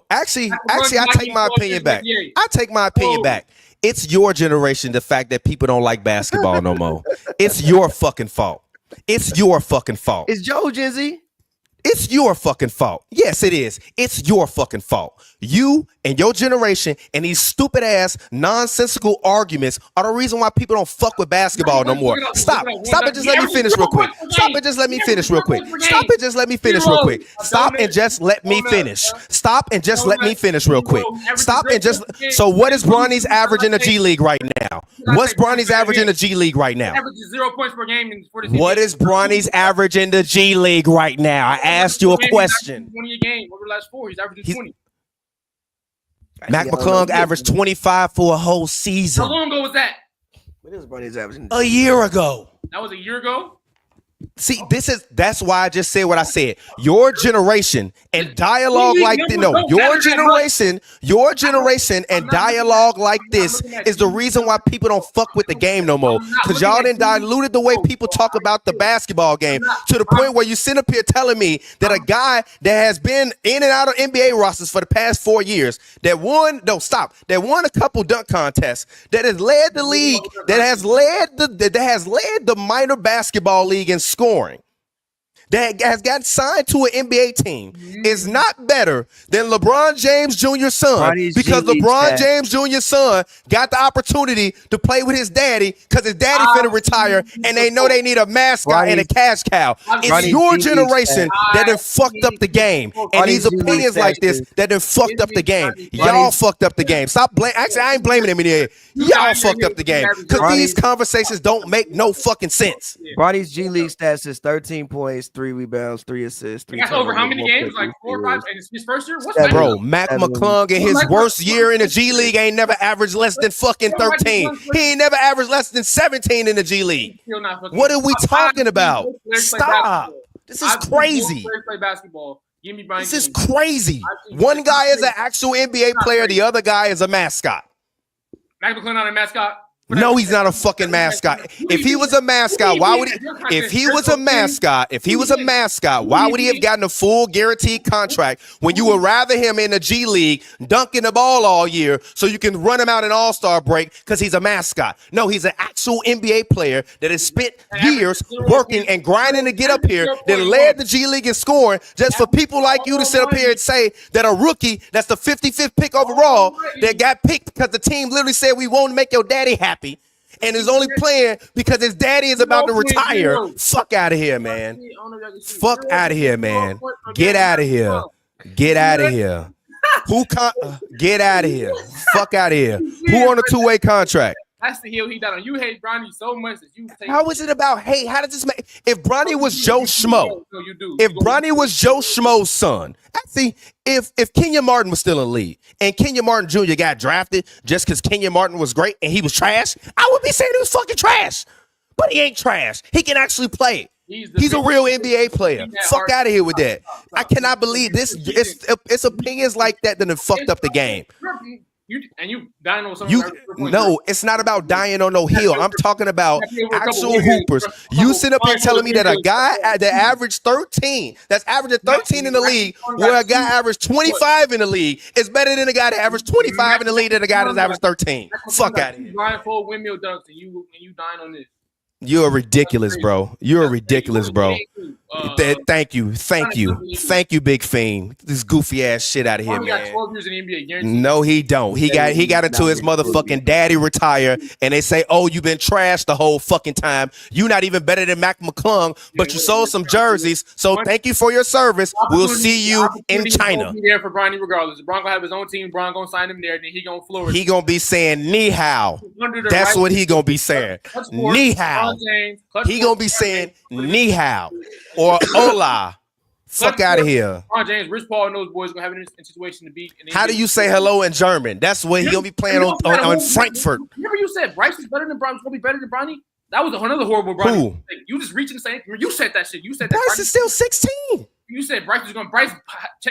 Actually, I take my opinion back. It's your generation, the fact that people don't like basketball no more. It's your fucking fault. It's Joe Gen Z. It's your fucking fault. Yes, it is. It's your fucking fault. You and your generation and these stupid ass nonsensical arguments are the reason why people don't fuck with basketball no more. Stop and just let me finish real quick. Stop and just let me finish real quick. So what is Bronny's average in the G League right now? What's Bronny's average in the G League right now? Averages 0 points per game. What is Bronny's average in the G League right now? I asked you a question. 20 a game over the last 4. He's averaging 20. Mac McClung averaged 25 for a whole season. How long ago was that? What is Bronny's averaging? A year ago. That was a year ago? See, that's why I just said what I said. Your generation and dialogue like this, no, your generation and dialogue like this is the reason why people don't fuck with the game no more. Because y'all done diluted the way people talk about the basketball game to the point where you sit up here telling me that a guy that has been in and out of NBA rosters for the past 4 years, that won a couple dunk contests, that has led the league, that has led the minor basketball league in scoring, that has gotten signed to an NBA team, is not better than LeBron James Jr.'s son, because LeBron James Jr.'s son got the opportunity to play with his daddy because his daddy finna retire and they know they need a mascot and a cash cow. It's your generation that done fucked up the game. And these opinions like this that done fucked up the game. Y'all fucked up the game. Stop blaming. Actually, I ain't blaming them in here. Y'all fucked up the game because these conversations don't make no fucking sense. Bronny's G League stats is 13 points, 3 rebounds, 3 assists. 3 That's over how many games? Like 4 or 5 in his first year? What's that? Bro, Mac McClung in his worst year in the G League ain't never averaged less than fucking 13. He ain't never averaged less than 17 in the G League. What are we talking about? Stop. This is crazy. This is crazy. One guy is an actual NBA player. The other guy is a mascot. Mac McClung not a mascot? No, he's not a fucking mascot. If he was a mascot, why would he? If he was a mascot, why would he have gotten a full guaranteed contract when you would rather him in the G League dunking the ball all year so you can run him out in All-Star break because he's a mascot? No, he's an actual NBA player that has spent years working and grinding to get up here, that led the G League in scoring, just for people like you to sit up here and say that a rookie that's the 55th pick overall that got picked because the team literally said we won't make your daddy happy and is only playing because his daddy is about to retire. Fuck out of here, man. Fuck out of here, man. Get out of here. Get out of here. Get out of here. Fuck out of here. Who on a 2-way contract? That's the hill he died on. You hate Bronny so much that you take. How is it about hate? How does this make? If Bronny was Joe Schmo, if Bronny was Joe Schmo's son, see, if Kenyon Martin was still in the league and Kenyon Martin Jr. got drafted just because Kenyon Martin was great and he was trash, I would be saying he was fucking trash. But he ain't trash. He can actually play. He's a real NBA player. Fuck out of here with that. I cannot believe this. It's opinions like that that have fucked up the game. You dying on something. No, it's not about dying on no hill. I'm talking about actual hoopers. You sit up here telling me that a guy that averaged 13, that's averaging 13 in the league, where a guy averaged 25 in the league, is better than a guy that averaged 25 in the league than a guy that's averaged 13. Fuck out of here. Blindfold windmill dunks and you dying on this. You're ridiculous, bro. You're ridiculous, bro. Thank you, Big Fiend. This goofy ass shit out of here, man. No, he don't. He got into his motherfucking daddy retire, and they say, "Oh, you've been trashed the whole fucking time. You not even better than Mac McClung, but you sold some jerseys. So thank you for your service. We'll see you in China." There for Bronny, regardless. Bron gonna have his own team. Bron gonna sign him there. Then he gonna flourish. He gonna be saying "ni hao." That's what he gonna be saying. "Ni hao." He gonna be saying "ni hao" or "hola." Fuck out of here. LeBron James, Rich Paul, and those boys gonna have it in a situation to beat. How do you say hello in German? That's what he gonna be playing on Frankfurt. Remember you said Bryce was better than Bronny. Was gonna be better than Bronny. That was another horrible Bronny. Who? Like, you just reaching the same. You said that shit. You said that Bryce is still 16. You said Bryce was gonna. Bryce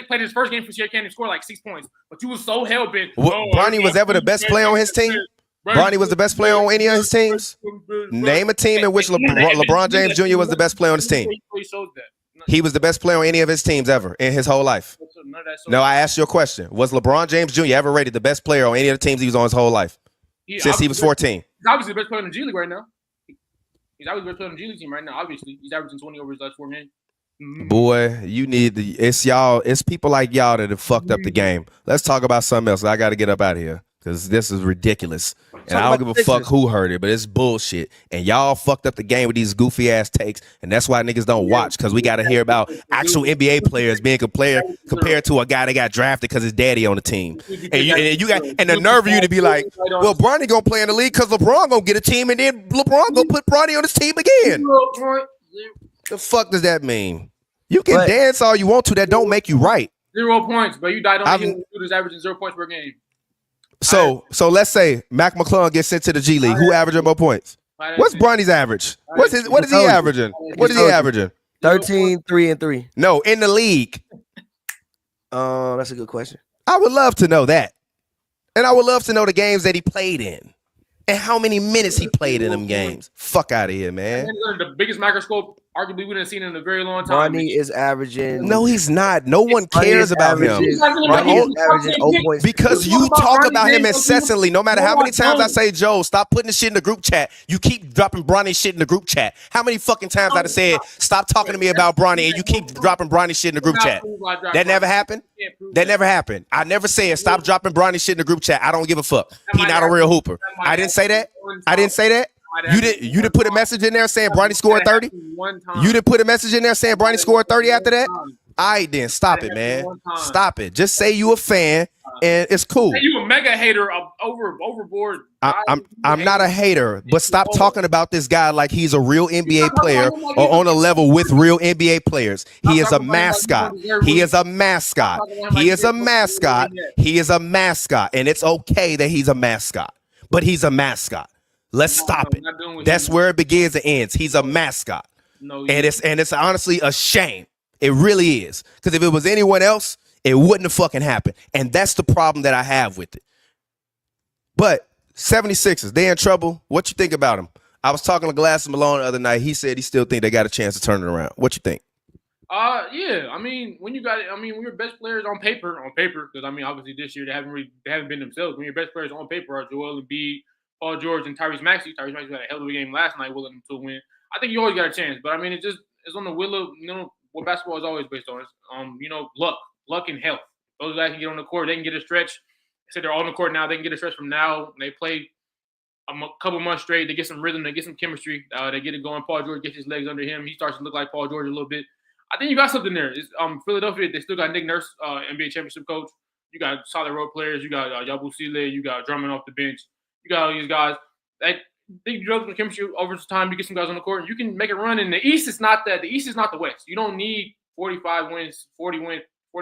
played his first game for Sierra Canyon, scored like 6 points, but you was so hell bent. Bronny was ever the best player on his team. Bronny was the best player on any of his teams. Name a team in which LeBron James Jr. was the best player on his team. He was the best player on any of his teams ever in his whole life. No, I asked you a question. Was LeBron James Jr. ever rated the best player on any of the teams he was on his whole life since he was 14? He's obviously the best player in the G League right now. He's obviously the best player in the G League team right now. Obviously, he's averaging 20 over his last 4 games. Boy, you need the. It's y'all. It's people like y'all that have fucked up the game. Let's talk about something else. I got to get up out of here because this is ridiculous. And I don't give a fuck who heard it, but it's bullshit. And y'all fucked up the game with these goofy ass takes, and that's why niggas don't watch, because we got to hear about actual NBA players being compared to a guy that got drafted because his daddy on the team. And you got the nerve of you to be like, well, Bronny gonna play in the league because LeBron gonna get a team, and then LeBron gonna put Bronny on his team again. The fuck does that mean? You can dance all you want to. That don't make you right. 0 points, but you died on him. Dude averaging 0 points per game. So let's say Mac McClung gets sent to the G League. Who averaging more points? What's Bronny's average? What is he averaging? What is he averaging? 13, 3 and 3. No, in the league. That's a good question. I would love to know that. And I would love to know the games that he played in. And how many minutes he played in them games. Fuck out of here, man. The biggest microscope, arguably, we didn't see in a very long time. Bronny is averaging. No, he's not. No one cares about him. Bronny is averaging 0.6. Because you talk about him incessantly. No matter how many times I say, Joe, stop putting the shit in the group chat. You keep dropping Bronny shit in the group chat. How many fucking times I've said, stop talking to me about Bronny, and you keep dropping Bronny shit in the group chat? That never happened? That never happened. I never said, stop dropping Bronny shit in the group chat. I don't give a fuck. He not a real hooper. I didn't say that. I didn't say that. You didn't put a message in there saying Bronny scored 30? You didn't put a message in there saying Bronny scored 30 after that? All right, then. Stop it, man. Stop it. Just say you a fan, and it's cool. You a mega hater overboard. I'm not a hater, but stop talking about this guy like he's a real NBA player or on a level with real NBA players. He is a mascot. He is a mascot. He is a mascot. He is a mascot, and it's okay that he's a mascot, but he's a mascot. Let's stop it. That's where it begins and ends. He's a mascot. And it's honestly a shame. It really is. Because if it was anyone else, it wouldn't have fucking happened. And that's the problem that I have with it. But 76ers, they in trouble. What you think about them? I was talking to Glass and Malone the other night. He said he still think they got a chance to turn it around. What you think? Yeah. I mean, when your best players on paper, because I mean, obviously this year they haven't been themselves. When your best players on paper are Joel Embiid, Paul George, and Tyrese Maxey. Tyrese Maxey had a hell of a game last night, willing to win. I think you always got a chance, but I mean, it's on the will of what basketball is always based on. It's luck and health. Those guys can get on the court, they can get a stretch. They said they're all on the court now. They can get a stretch from now. They play a couple months straight. They get some rhythm. They get some chemistry. They get it going. Paul George gets his legs under him. He starts to look like Paul George a little bit. I think you got something there. It's, Philadelphia, they still got Nick Nurse, NBA championship coach. You got solid role players. You got Yabusele. You got Drummond off the bench. You got all these guys. They drove the chemistry over time. You get some guys on the court, and you can make a run. And the East is not that. The East is not the West. You don't need 45 wins, 40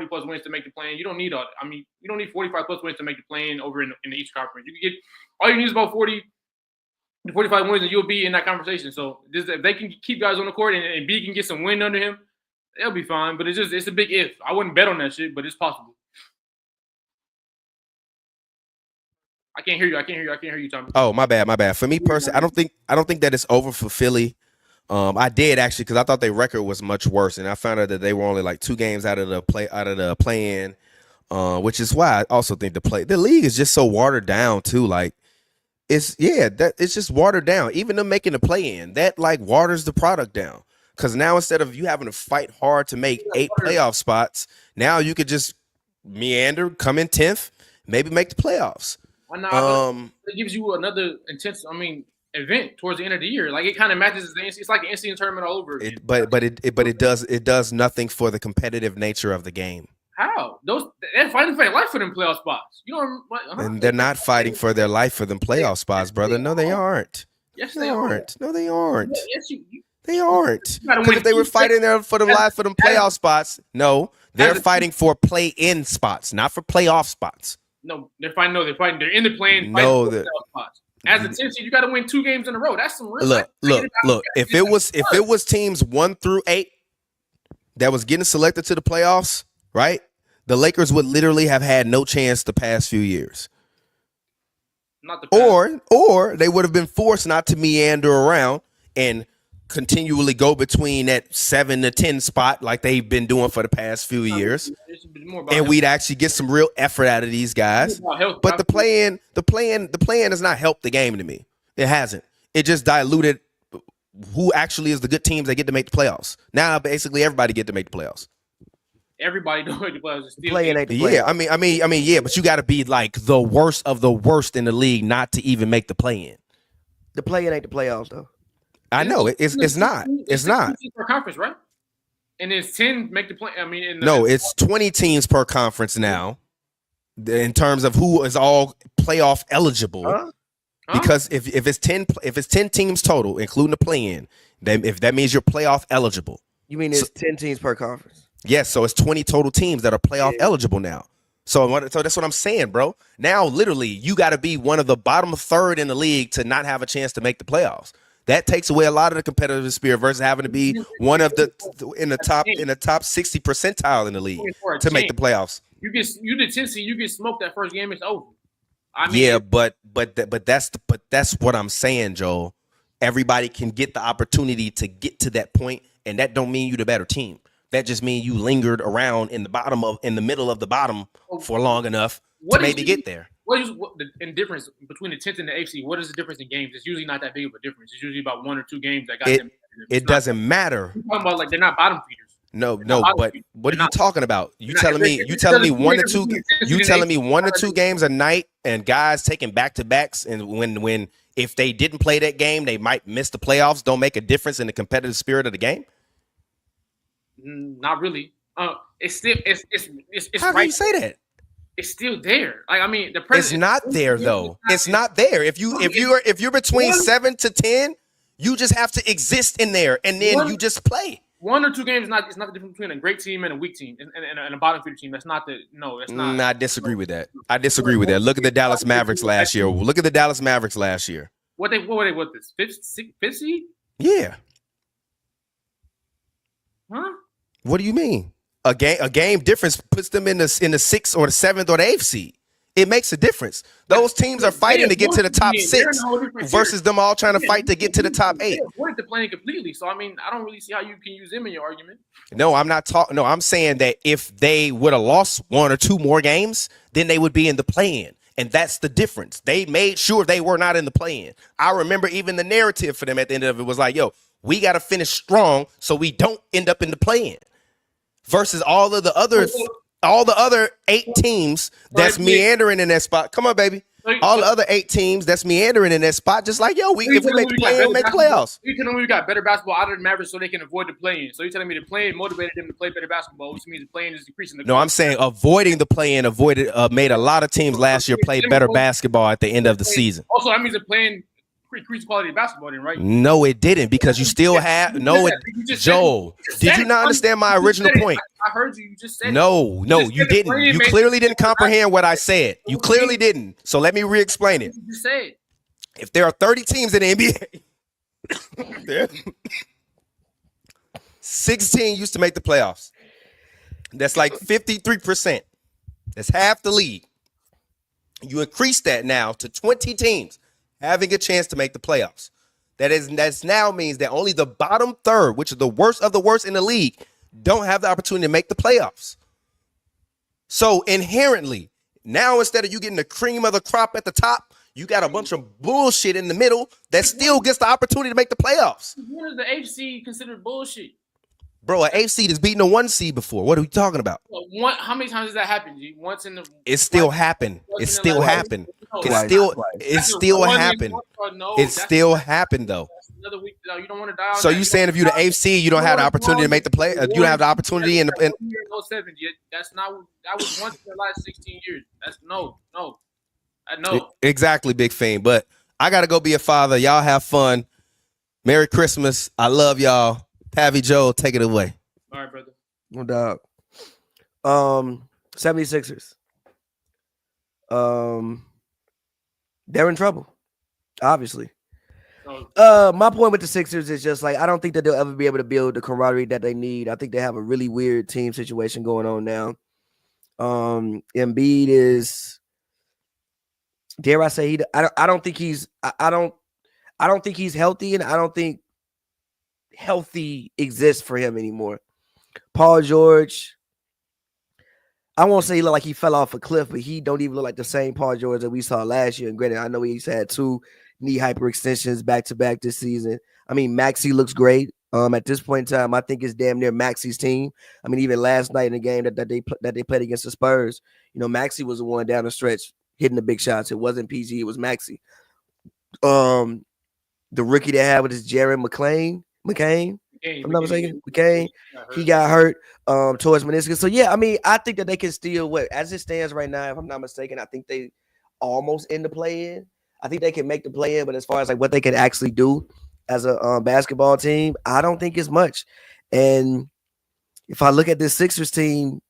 plus wins to make the play-in. You don't need you don't need 45 plus wins to make the play-in over in the East Conference. You can get all you need is about 40 to 45 wins, and you'll be in that conversation. So if they can keep guys on the court and B can get some wind under him, they'll be fine. But it's a big if. I wouldn't bet on that shit, but it's possible. I can't hear you, Tommy. Oh, my bad. For me personally, I don't think that it's over for Philly. I did actually, because I thought their record was much worse, and I found out that they were only like 2 games out of the play-in, which is why I also think the league is just so watered down too. Like it's just watered down. Even them making the play-in, that like waters the product down. Because now instead of you having to fight hard to make 8 playoff spots, now you could just meander, come in 10th, maybe make the playoffs. It gives you another intense, event towards the end of the year. Like it kind of matches the NCAA. It's like an NCAA tournament all over again. It does nothing for the competitive nature of the game. How? They're fighting for their life for them playoff spots. And they're not fighting for their life for them playoff spots, brother. No, they aren't. Yes, they aren't. No, they aren't. Yes, they aren't. Because if they were fighting there for the life for them playoff spots, no, they're fighting for play-in spots, not for playoff spots. No, they're fighting. They're in the play-in. No, playoff spots. As a 10 seed, you got to win 2 games in a row. That's some real. Look. If it was teams 1 through 8 that was getting selected to the playoffs, right? The Lakers would literally have had no chance the past few years. Not the past. Or they would have been forced not to meander around and continually go between that 7 to 10 spot like they've been doing for the past few years. And we'd actually get some real effort out of these guys. But the play-in has not helped the game to me. It hasn't. It just diluted who actually is the good teams that get to make the playoffs. Now basically everybody get to make the playoffs. Everybody don't make the playoffs. Play-in ain't the play-in. Yeah, yeah, but you got to be like the worst of the worst in the league not to even make the play-in. The play-in ain't the playoffs though. I know it's not. It's not per conference, right? And it's 10 make the play. It's 20 teams per conference now, in terms of who is all playoff eligible. Huh? Because if it's 10 teams total, including the play-in, then if that means you're playoff eligible. You mean it's 10 teams per conference? Yes, so it's 20 total teams that are playoff eligible now. So that's what I'm saying, bro. Now, literally, you got to be one of the bottom third in the league to not have a chance to make the playoffs. That takes away a lot of the competitive spirit versus having to be one of the in the top 60 percentile in the league to make the playoffs. You the 10 seed, you get smoked that first game, it's over. I mean, yeah, but that's what I'm saying, Joel. Everybody can get the opportunity to get to that point, and that don't mean you the better team. That just means you lingered around in the middle of the bottom for long enough to maybe get there. What is the difference between the 10th and the 8th seed? What is the difference in games? It's usually not that big of a difference. It's usually about 1 or 2 games that got them. It doesn't matter. You're talking about like they're not bottom feeders. No, but what are you talking about? You telling me 1 to 2 games a night and guys taking back-to-backs, and when if they didn't play that game, they might miss the playoffs, don't make a difference in the competitive spirit of the game? Not really. It's still it's How can you say that? It's still there. Like, I mean, it's not there though. It's not there. If you're between 7 to 10, you just have to exist in there, and then you just play. 1 or 2 games it's not the difference between a great team and a weak team and a bottom feeder team. That's not. I disagree with that. Look at the Dallas Mavericks last year. What this fifth seed? Yeah. Huh? What do you mean? A game difference puts them in the 6th or the 7th or the 8th seed. It makes a difference. Those teams are fighting to get to the top 6 versus them all trying to fight to get to the top 8. They avoided the playing completely. So, I mean, I don't really see how you can use them in your argument. No, I'm not talking. No, I'm saying that if they would have lost 1 or 2 more games, then they would be in the play-in. And that's the difference. They made sure they were not in the play-in. I remember even the narrative for them at the end of it was like, yo, we got to finish strong so we don't end up in the play-in. Versus all the other 8 teams that's meandering in that spot. Come on, baby. All the other 8 teams that's meandering in that spot, just like, yo, if we make the play-in, make the playoffs. You're telling me we got better basketball out of the Mavericks so they can avoid the play-in. So you're telling me the play-in motivated them to play better basketball, which means the play-in is decreasing. No, I'm saying avoiding the play-in made a lot of teams last year play better basketball at the end of the season. Also, that means the play-in increased quality of basketball, then, right? No, it didn't, because you still have Joel. Did you not understand my original point? I heard you. You just said no, you didn't. You clearly didn't comprehend what I said. You clearly didn't. So let me re-explain it. You said if there are 30 teams in the NBA, 16 used to make the playoffs. That's like 53%. That's half the league. You increase that now to 20 teams having a chance to make the playoffs. That's now means that only the bottom third, which is the worst of the worst in the league, don't have the opportunity to make the playoffs. So inherently, now instead of you getting the cream of the crop at the top, you got a bunch of bullshit in the middle that still gets the opportunity to make the playoffs. When is the HC considered bullshit? Bro, an 8 seed is beating a 1 seed before. What are we talking about? How many times has that happened, G? Once in the. It still happened. It still happened. It still happened. It still happened though. Another week, you don't want to die. So you saying if you're the 8th seed, you don't have the opportunity to make the play? You don't have the opportunity in the. That's not. That was once in the last 16 years. That's no. Exactly, Big Fiend. But I gotta go be a father. Y'all have fun. Merry Christmas. I love y'all. Pavy Joe, take it away. All right, brother. No doubt. 76ers. They're in trouble, obviously. My point with the Sixers is just like I don't think that they'll ever be able to build the camaraderie that they need. I think they have a really weird team situation going on now. Embiid is, dare I say, I don't think he's healthy, and I don't think healthy exists for him anymore. Paul George, I won't say he looked like he fell off a cliff, but he don't even look like the same Paul George that we saw last year. And granted, I know he's had 2 knee hyperextensions back-to-back this season. I mean, Maxey looks great. At this point in time, I think it's damn near Maxey's team. I mean, even last night in the game that they played against the Spurs, you know, Maxey was the one down the stretch hitting the big shots. It wasn't PG, it was Maxey. The rookie they had with his Jared McCain, if I'm not mistaken, McCain, he got hurt towards meniscus. So yeah, I mean, I think that they can still as it stands right now. If I'm not mistaken, I think they almost in the play-in. I think they can make the play-in, but as far as like what they can actually do as a basketball team, I don't think it's much. And if I look at this Sixers team,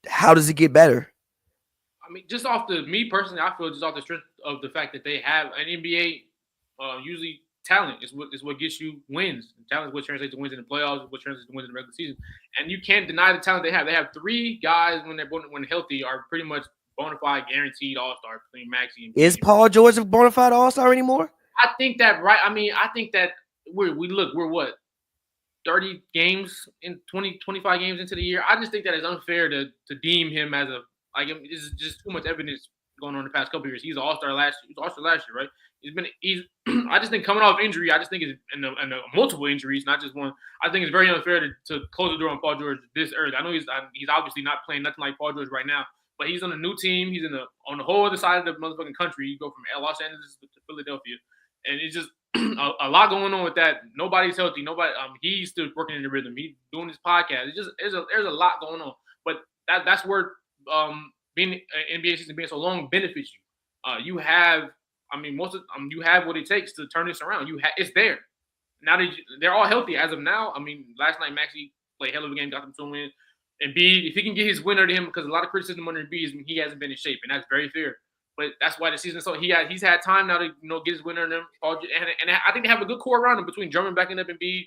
how does it get better? I mean, me personally, I feel just off the strength of the fact that they have an NBA Usually talent is what gets you wins. Talent is what translates to wins in the playoffs, what translates to wins in the regular season. And you can't deny the talent they have. They have 3 guys when healthy are pretty much bona fide guaranteed all-star between Maxey and Is Paul George a bona fide all-star anymore? I think that I think that we're what 30 games in 25 games into the year. I just think that it's unfair to deem him as it's just too much evidence going on the past couple of years. He's an all-star last year, right? He's I just think coming off injury, I just think it's and multiple injuries, not just one. I think it's very unfair to close the door on Paul George this early. I know he's obviously not playing nothing like Paul George right now, but he's on a new team. He's on the whole other side of the motherfucking country. You go from Los Angeles to Philadelphia, and it's just a lot going on with that. Nobody's healthy. He's still working in the rhythm. He's doing his podcast. It's just there's a lot going on. But that's where being NBA season being so long benefits you. You have you have what it takes to turn this around. It's there. Now that they're all healthy as of now. Last night Maxey played hell of a game, got them to win. And B, if he can get his win under him, because a lot of criticism under B is he hasn't been in shape, and that's very fair. But that's why the season is so he's had time now to get his win under him. And I think they have a good core around him between Drummond backing up and B.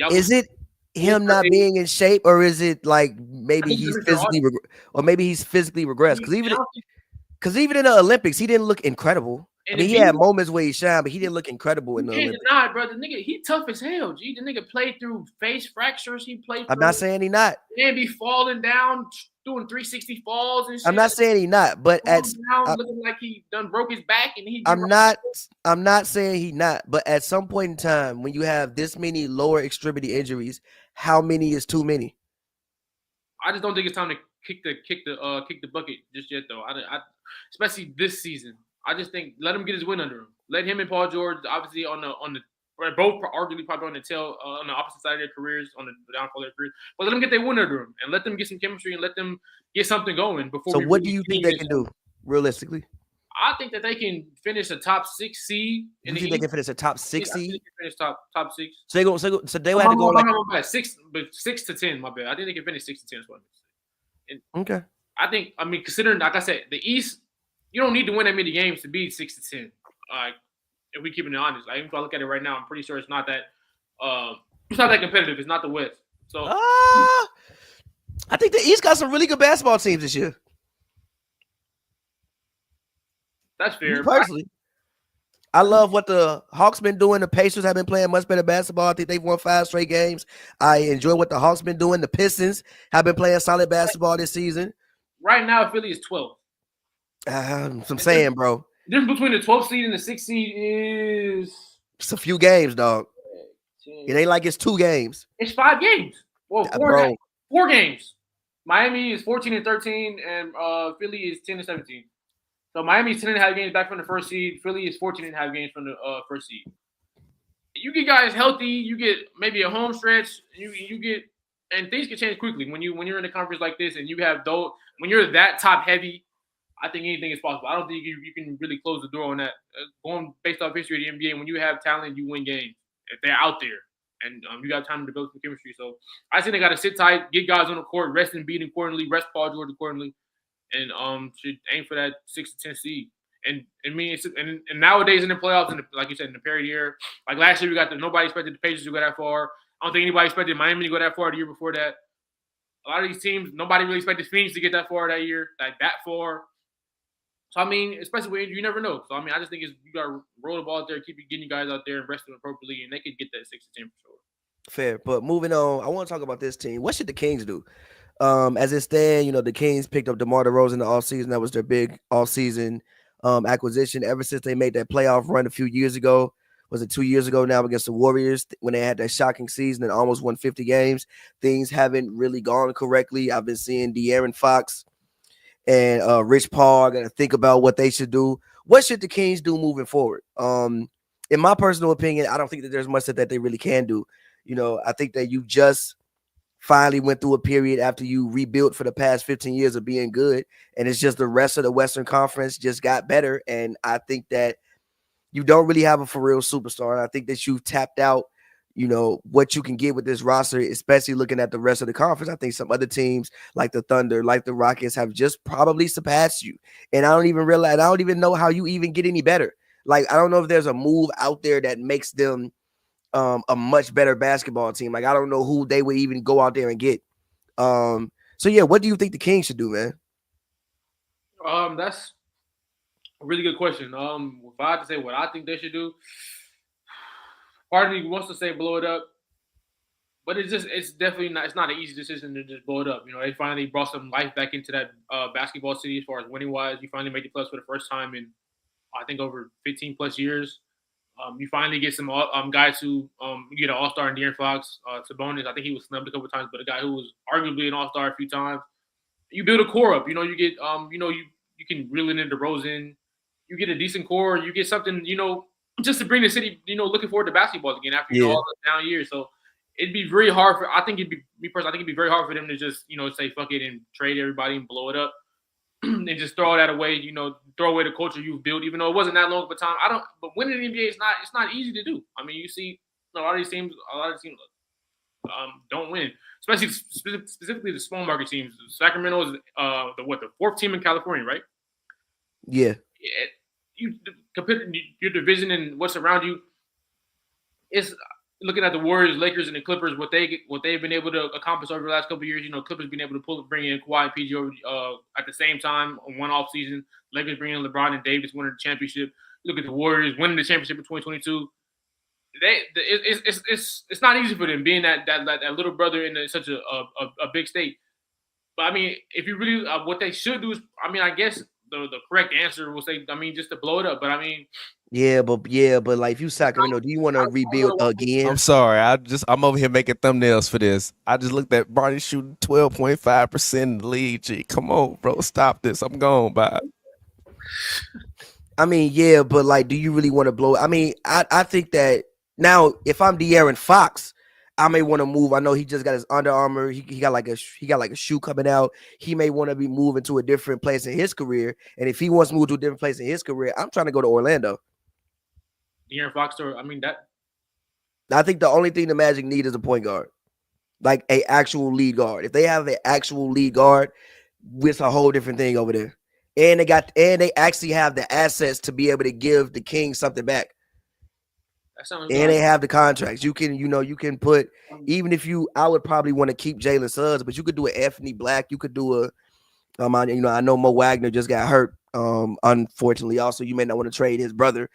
Is it him not being in shape, or is it like maybe he's physically regressed? Because even in the Olympics, he didn't look incredible. He had moments where he shined, but he didn't look incredible in the Olympics. Deny, bro. The nigga, he tough as hell, G. The nigga played through face fractures. He played. I'm not saying he not. Man, be falling down, doing 360 falls and shit. I'm not saying he not, but looking like he done broke his back and he. I'm not saying he not, but at some point in time, when you have this many lower extremity injuries, how many is too many? I just don't think it's time to kick the bucket just yet, though. I especially this season. I just think let him get his win under him. Let him and Paul George, obviously on the both arguably probably on the opposite side of their careers, on the downfall of their careers. But let them get their win under them and let them get some chemistry and let them get something going before. So what do you think they can do realistically? I think that they can finish a top 6 seed. You think they can finish a top 6 seed? I think they can finish top 6. So they would have to go like 6 to 10. My bad. I think they can finish 6 to 10. Okay. Considering like I said, the East. You don't need to win that many games to be 6 to 10. If we keep it honest, if I look at it right now, I'm pretty sure it's not that competitive. It's not the West. So I think the East got some really good basketball teams this year. That's fair. Me personally, I love what the Hawks been doing. The Pacers have been playing much better basketball. I think they've won 5 straight games. I enjoy what the Hawks been doing. The Pistons have been playing solid basketball this season. Right now, Philly is 12th. I'm saying, bro. The difference between the 12th seed and the 6th seed is it's a few games, dog. It ain't like it's 2 games. It's 5 games. Well, 4 games. Miami is 14-13, and Philly is 10-17. So Miami is 10.5 games back from the first seed. Philly is 14.5 games from the first seed. You get guys healthy. You get maybe a home stretch. You get, and things can change quickly when you're in a conference like this, and you have when you're that top heavy. I think anything is possible. I don't think you can really close the door on that. Going based off history of the NBA, when you have talent, you win games. If they're out there, and you got time to develop some chemistry. So I think they got to sit tight, get guys on the court, rest and beat accordingly, rest Paul George accordingly, and should aim for that 6 to 10 seed. And nowadays in the playoffs, like you said, in the period year, like last year, nobody expected the Pacers to go that far. I don't think anybody expected Miami to go that far the year before that. A lot of these teams, nobody really expected Phoenix to get that far that year, that far. So, especially when you never know. So, I just think you got to roll the ball out there, keep getting you guys out there and rest them appropriately, and they could get that 6 to 10 for sure. Fair. But moving on, I want to talk about this team. What should the Kings do? As it stands, the Kings picked up DeMar DeRozan in the offseason. That was their big offseason acquisition ever since they made that playoff run a few years ago. Was it 2 years ago now against the Warriors when they had that shocking season and almost won 50 games? Things haven't really gone correctly. I've been seeing De'Aaron Fox and Rich Paul got to think about what they should do. What should the Kings do moving forward? In my personal opinion, I don't think that there's much that they really can do. I think that you just finally went through a period after you rebuilt for the past 15 years of being good, and it's just the rest of the Western Conference just got better, and I think that you don't really have a for real superstar, and I think that you've tapped out what you can get with this roster, especially looking at the rest of the conference. I think some other teams like the Thunder, like the Rockets have just probably surpassed you. And I don't even know how you even get any better. Like I don't know if there's a move out there that makes them a much better basketball team. Like I don't know who they would even go out there and get. So yeah, what do you think the Kings should do, man? That's a really good question. If I had to say what I think they should do, part of me wants to say blow it up, but it's definitely not. It's not an easy decision to just blow it up. You know, they finally brought some life back into that basketball city as far as winning wise. You finally made the playoffs for the first time in I think over 15 plus years. You finally get some guys who you get an All Star in De'Aaron Fox, Sabonis. I think he was snubbed a couple of times, but a guy who was arguably an All Star a few times. You build a core up. You know, you get you can reel in DeRozan. You get a decent core. You get something just to bring the city looking forward to basketball again after Yeah. all the down years. So it'd be very hard for. I think it'd be me personally. I think it'd be very hard for them to just say fuck it and trade everybody and blow it up. And just throw that away, throw away the culture you've built, even though it wasn't that long of a time. But winning the NBA is not easy to do. I mean, you see a lot of these teams don't win, especially specifically the small market teams. Sacramento is the fourth team in California, right? Yeah. You compare your division and what's around you. It's looking at the Warriors, Lakers, and the Clippers, what they've been able to accomplish over the last couple of years. Clippers being able to bring in Kawhi and PG over at the same time on one off season. Lakers bringing in LeBron and Davis winning the championship. Look at the Warriors winning the championship in 2022. It's not easy for them being that little brother in such a big state. But I mean, if you really what they should do is, I mean, I guess the correct answer will say, I mean, just to blow it up. But I mean. Yeah, but like if you Sacramento, do you want to rebuild again? I'm sorry. I'm over here making thumbnails for this. I just looked at Bronny shooting 12.5% in the league. Gee, come on, bro. Stop this. I'm gone, bye. I mean, yeah, but like, do you really want to blow? I mean, I think that now if I'm De'Aaron Fox, I may want to move. I know he just got his Under Armour. He got like a shoe coming out. He may want to be moving to a different place in his career. And if he wants to move to a different place in his career, I'm trying to go to Orlando. De'Aaron Fox, I mean that. I think the only thing the Magic need is a point guard, like a actual lead guard. If they have an actual lead guard, it's a whole different thing over there. And they actually have the assets to be able to give the Kings something back. And they have the contracts. You can put, even if I would probably want to keep Jalen Suggs, but you could do an Anthony Black. You could do a, I know Mo Wagner just got hurt. Unfortunately, also you may not want to trade his brother.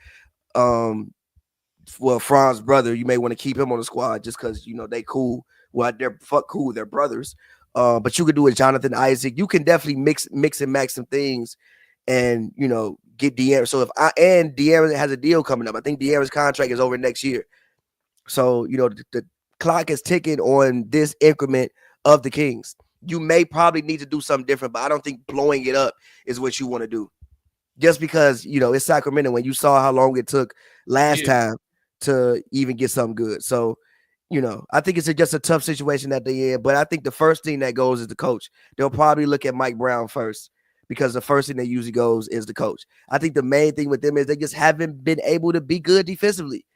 Franz's brother, you may want to keep him on the squad just because they cool. Well, they're cool. They're brothers. But you could do it, Jonathan Isaac. You can definitely mix and match some things, and get De'Aaron. So and De'Aaron has a deal coming up. I think De'Aaron's contract is over next year. So the clock is ticking on this increment of the Kings. You may probably need to do something different, but I don't think blowing it up is what you want to do. Just because it's Sacramento, when you saw how long it took last time to even get something good. So I think it's just a tough situation that they're in. But I think the first thing that goes is the coach. They'll probably look at Mike Brown first, because the first thing that usually goes is the coach. I think the main thing with them is they just haven't been able to be good defensively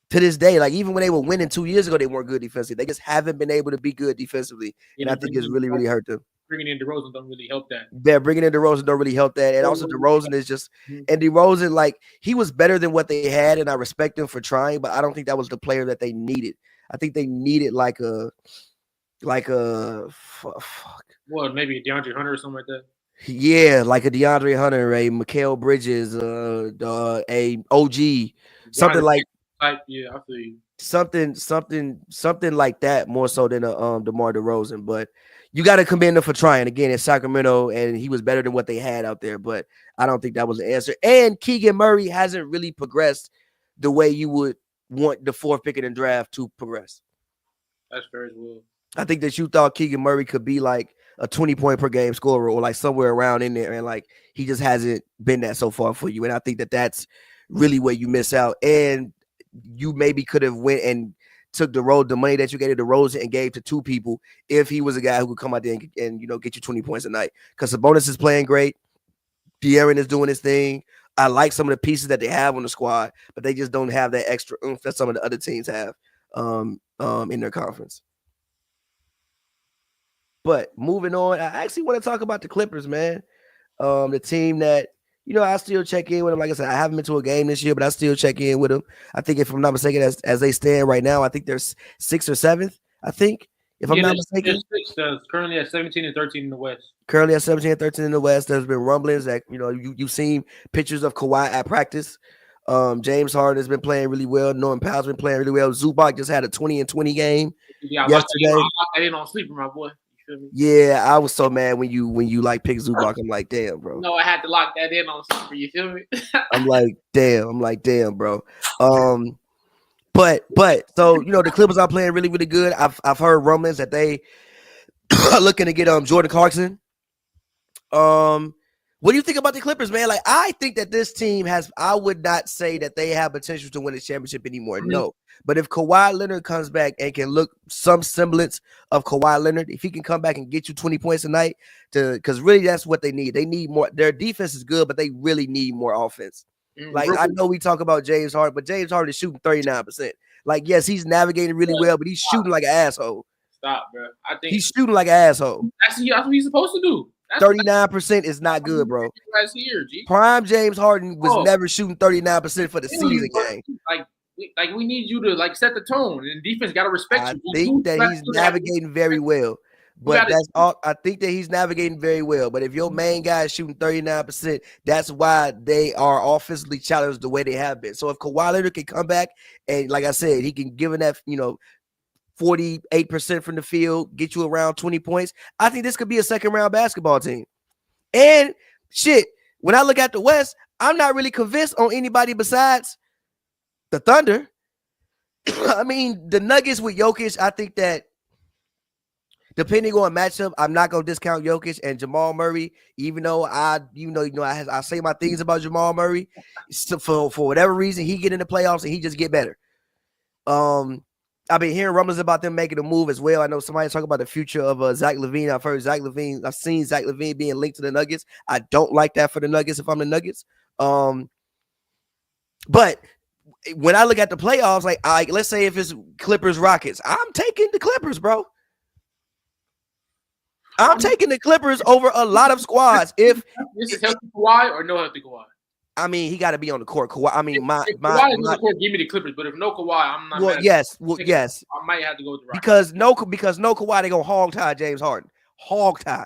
to this day. Like even when they were winning 2 years ago, they weren't good defensively. They just haven't been able to be good defensively, and I think it's really, really hurt them. Bringing in DeRozan don't really help that. Yeah, bringing in DeRozan don't really help that. And also DeRozan is just, and DeRozan, like, he was better than what they had, and I respect him for trying, but I don't think that was the player that they needed. I think they needed like a fuck. Well, maybe a DeAndre Hunter or something like that. Yeah, like a DeAndre Hunter, a Mikal Bridges, a OG, something like. Yeah, I feel you. Something like that, more so than DeMar DeRozan. But you got to commend him for trying. Again, in Sacramento, and he was better than what they had out there. But I don't think that was the answer. And Keegan Murray hasn't really progressed the way you would want the fourth pick in the draft to progress. That's fair as well. I think that you thought Keegan Murray could be like a 20-point per game scorer, or like somewhere around in there, and like he just hasn't been that so far for you. And I think that that's really where you miss out. And you maybe could have went and took the money that you gave to DeRozan and gave to two people if he was a guy who could come out there and get you 20 points a night. Because Sabonis is playing great. De'Aaron is doing his thing. I like some of the pieces that they have on the squad, but they just don't have that extra oomph that some of the other teams have in their conference. But moving on, I actually want to talk about the Clippers, man. The team that I still check in with him. Like I said, I haven't been to a game this year, but I still check in with him. I think, if I'm not mistaken, as they stand right now, I think they're 6th or 7th. I think, if I'm Yeah, not they're mistaken. six, currently at 17 and 13 in the West. Currently at 17 and 13 in the West. There's been rumblings that you've seen pictures of Kawhi at practice. James Harden has been playing really well. Norman Powell's been playing really well. Zubac just had a 20 and 20 game Yeah, I locked yesterday. that in on sleeper, my boy. You feel me? Yeah, I was so mad when you like pick Zubac. I'm like, damn, bro. No, I had to lock that in on sleeper. You feel me? I'm like, damn, bro. But so the Clippers are playing really, really good. I've heard rumblings that they are looking to get Jordan Clarkson. What do you think about the Clippers, man? Like, I think that this team I would not say that they have potential to win a championship anymore. No. But if Kawhi Leonard comes back and can look some semblance of Kawhi Leonard, if he can come back and get you 20 points a night, because really that's what they need. They need more. Their defense is good, but they really need more offense. Like, I know we talk about James Harden, but James Harden is shooting 39%. Like, yes, he's navigating really well, but he's shooting like an asshole. Stop, bro. I think he's shooting like an asshole. That's what he's supposed to do. 39% is not good, bro. Last year, G. Prime James Harden was never shooting 39% for the season game. Like we need you to set the tone, and defense got to respect you. I think that he's navigating very well. But that's all. I think that he's navigating very well. But if your main guy is shooting 39%, that's why they are offensively challenged the way they have been. So if Kawhi Leonard can come back and, like I said, he can give him that 48% from the field, get you around 20 points, I think this could be a second-round basketball team. And shit, when I look at the West, I'm not really convinced on anybody besides the Thunder. I mean, the Nuggets with Jokic, I think that depending on matchup, I'm not gonna discount Jokic and Jamal Murray, even though I say my things about Jamal Murray. So for whatever reason, he get in the playoffs and he just get better. I've been hearing rumblings about them making a move as well. I know somebody's talking about the future of Zach LaVine. I've seen Zach LaVine being linked to the Nuggets. I don't like that for the Nuggets if I'm the Nuggets. But when I look at the playoffs, let's say if it's Clippers Rockets, I'm taking the Clippers, bro. I'm taking the Clippers over a lot of squads. If this is healthy Kawhi or no healthy Kawhi. I mean, he got to be on the court. Kawhi, I mean, if Kawhi is on the court, give me the Clippers. But if no Kawhi, I'm not. Well, yes. I might have to go with the Rockets. Because no Kawhi, they gonna hog tie James Harden. Hog tie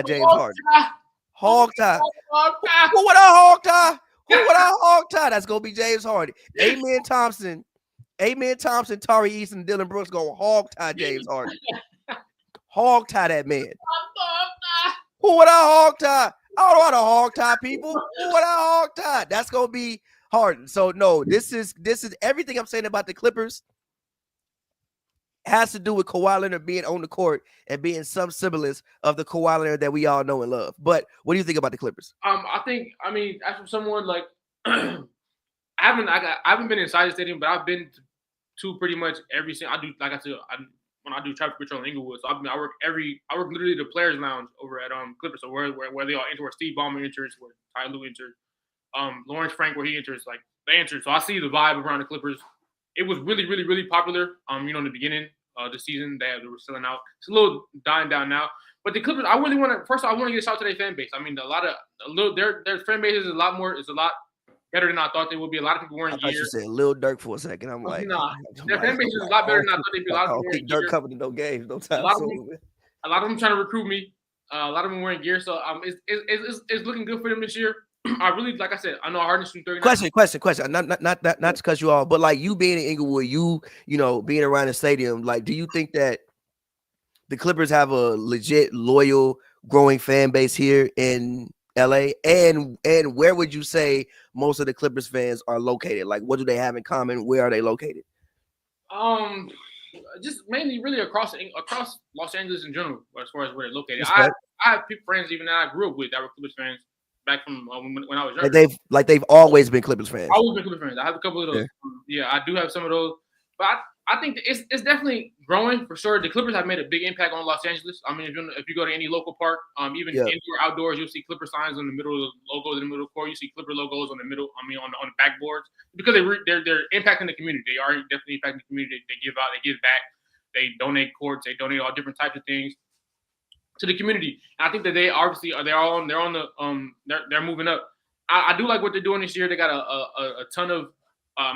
James Harden. Hog tie. Who would I hog tie? That's gonna be James Harden. Amen Thompson, Tari Eason, Dylan Brooks gonna hog tie James Harden. Hog tie that man. Who would I hog tie? I don't know how to hog tie people. Who would I hog tie? That's gonna be Harden. So no, this is everything I'm saying about the Clippers has to do with Kawhi Leonard being on the court and being some semblance of the Kawhi Leonard that we all know and love. But what do you think about the Clippers? I mean, as from someone like I haven't been inside the stadium, but I've been to pretty much every single. I do, like I said, when I do traffic control in Inglewood, so I work literally the players lounge over at Clippers, so where they all enter, where Steve Ballmer enters, where Ty Lue enters, Lawrence Frank where he enters, like they enter. So I see the vibe around the Clippers. It was really, really, really popular. In the beginning of the season, they were selling out. It's a little dying down now. But the Clippers, I really want to. First of all, I want to get a shout out to their fan base. I mean, their fan base is a lot better than I thought they would be. A lot of people wearing gear. I thought you said Lil Durk for a second. I'm like, nah, their fan base is a lot better than I thought they'd be. A lot of people wearing gear. Durk coming to no games, no time. A lot of them trying to recruit me. A lot of them wearing gear. So it's looking good for them this year. I really, like I said, I know Harden's from 39. Question. Not to cut you off, but like you being in Inglewood, you being around the stadium, like, do you think that the Clippers have a legit, loyal, growing fan base here in LA? And where would you say most of the Clippers fans are located? Like, what do they have in common? Where are they located? Just mainly really across Los Angeles in general, as far as where they're located. I have friends even that I grew up with that were Clippers fans back from when I was younger. They've always been Clippers fans. Always been Clippers fans. I have a couple of those. Yeah, I do have some of those. But I think it's definitely growing for sure. The Clippers have made a big impact on Los Angeles. I mean, if you go to any local park, even indoor, outdoors, you'll see Clipper signs in the middle of the logos in the middle of the court. You see Clipper logos on the middle. I mean, on the backboards, because they're impacting the community. They are definitely impacting the community. They give out. They give back. They donate courts. They donate all different types of things to the community. And I think that they obviously are. They're moving up. I do like what they're doing this year. They got a ton of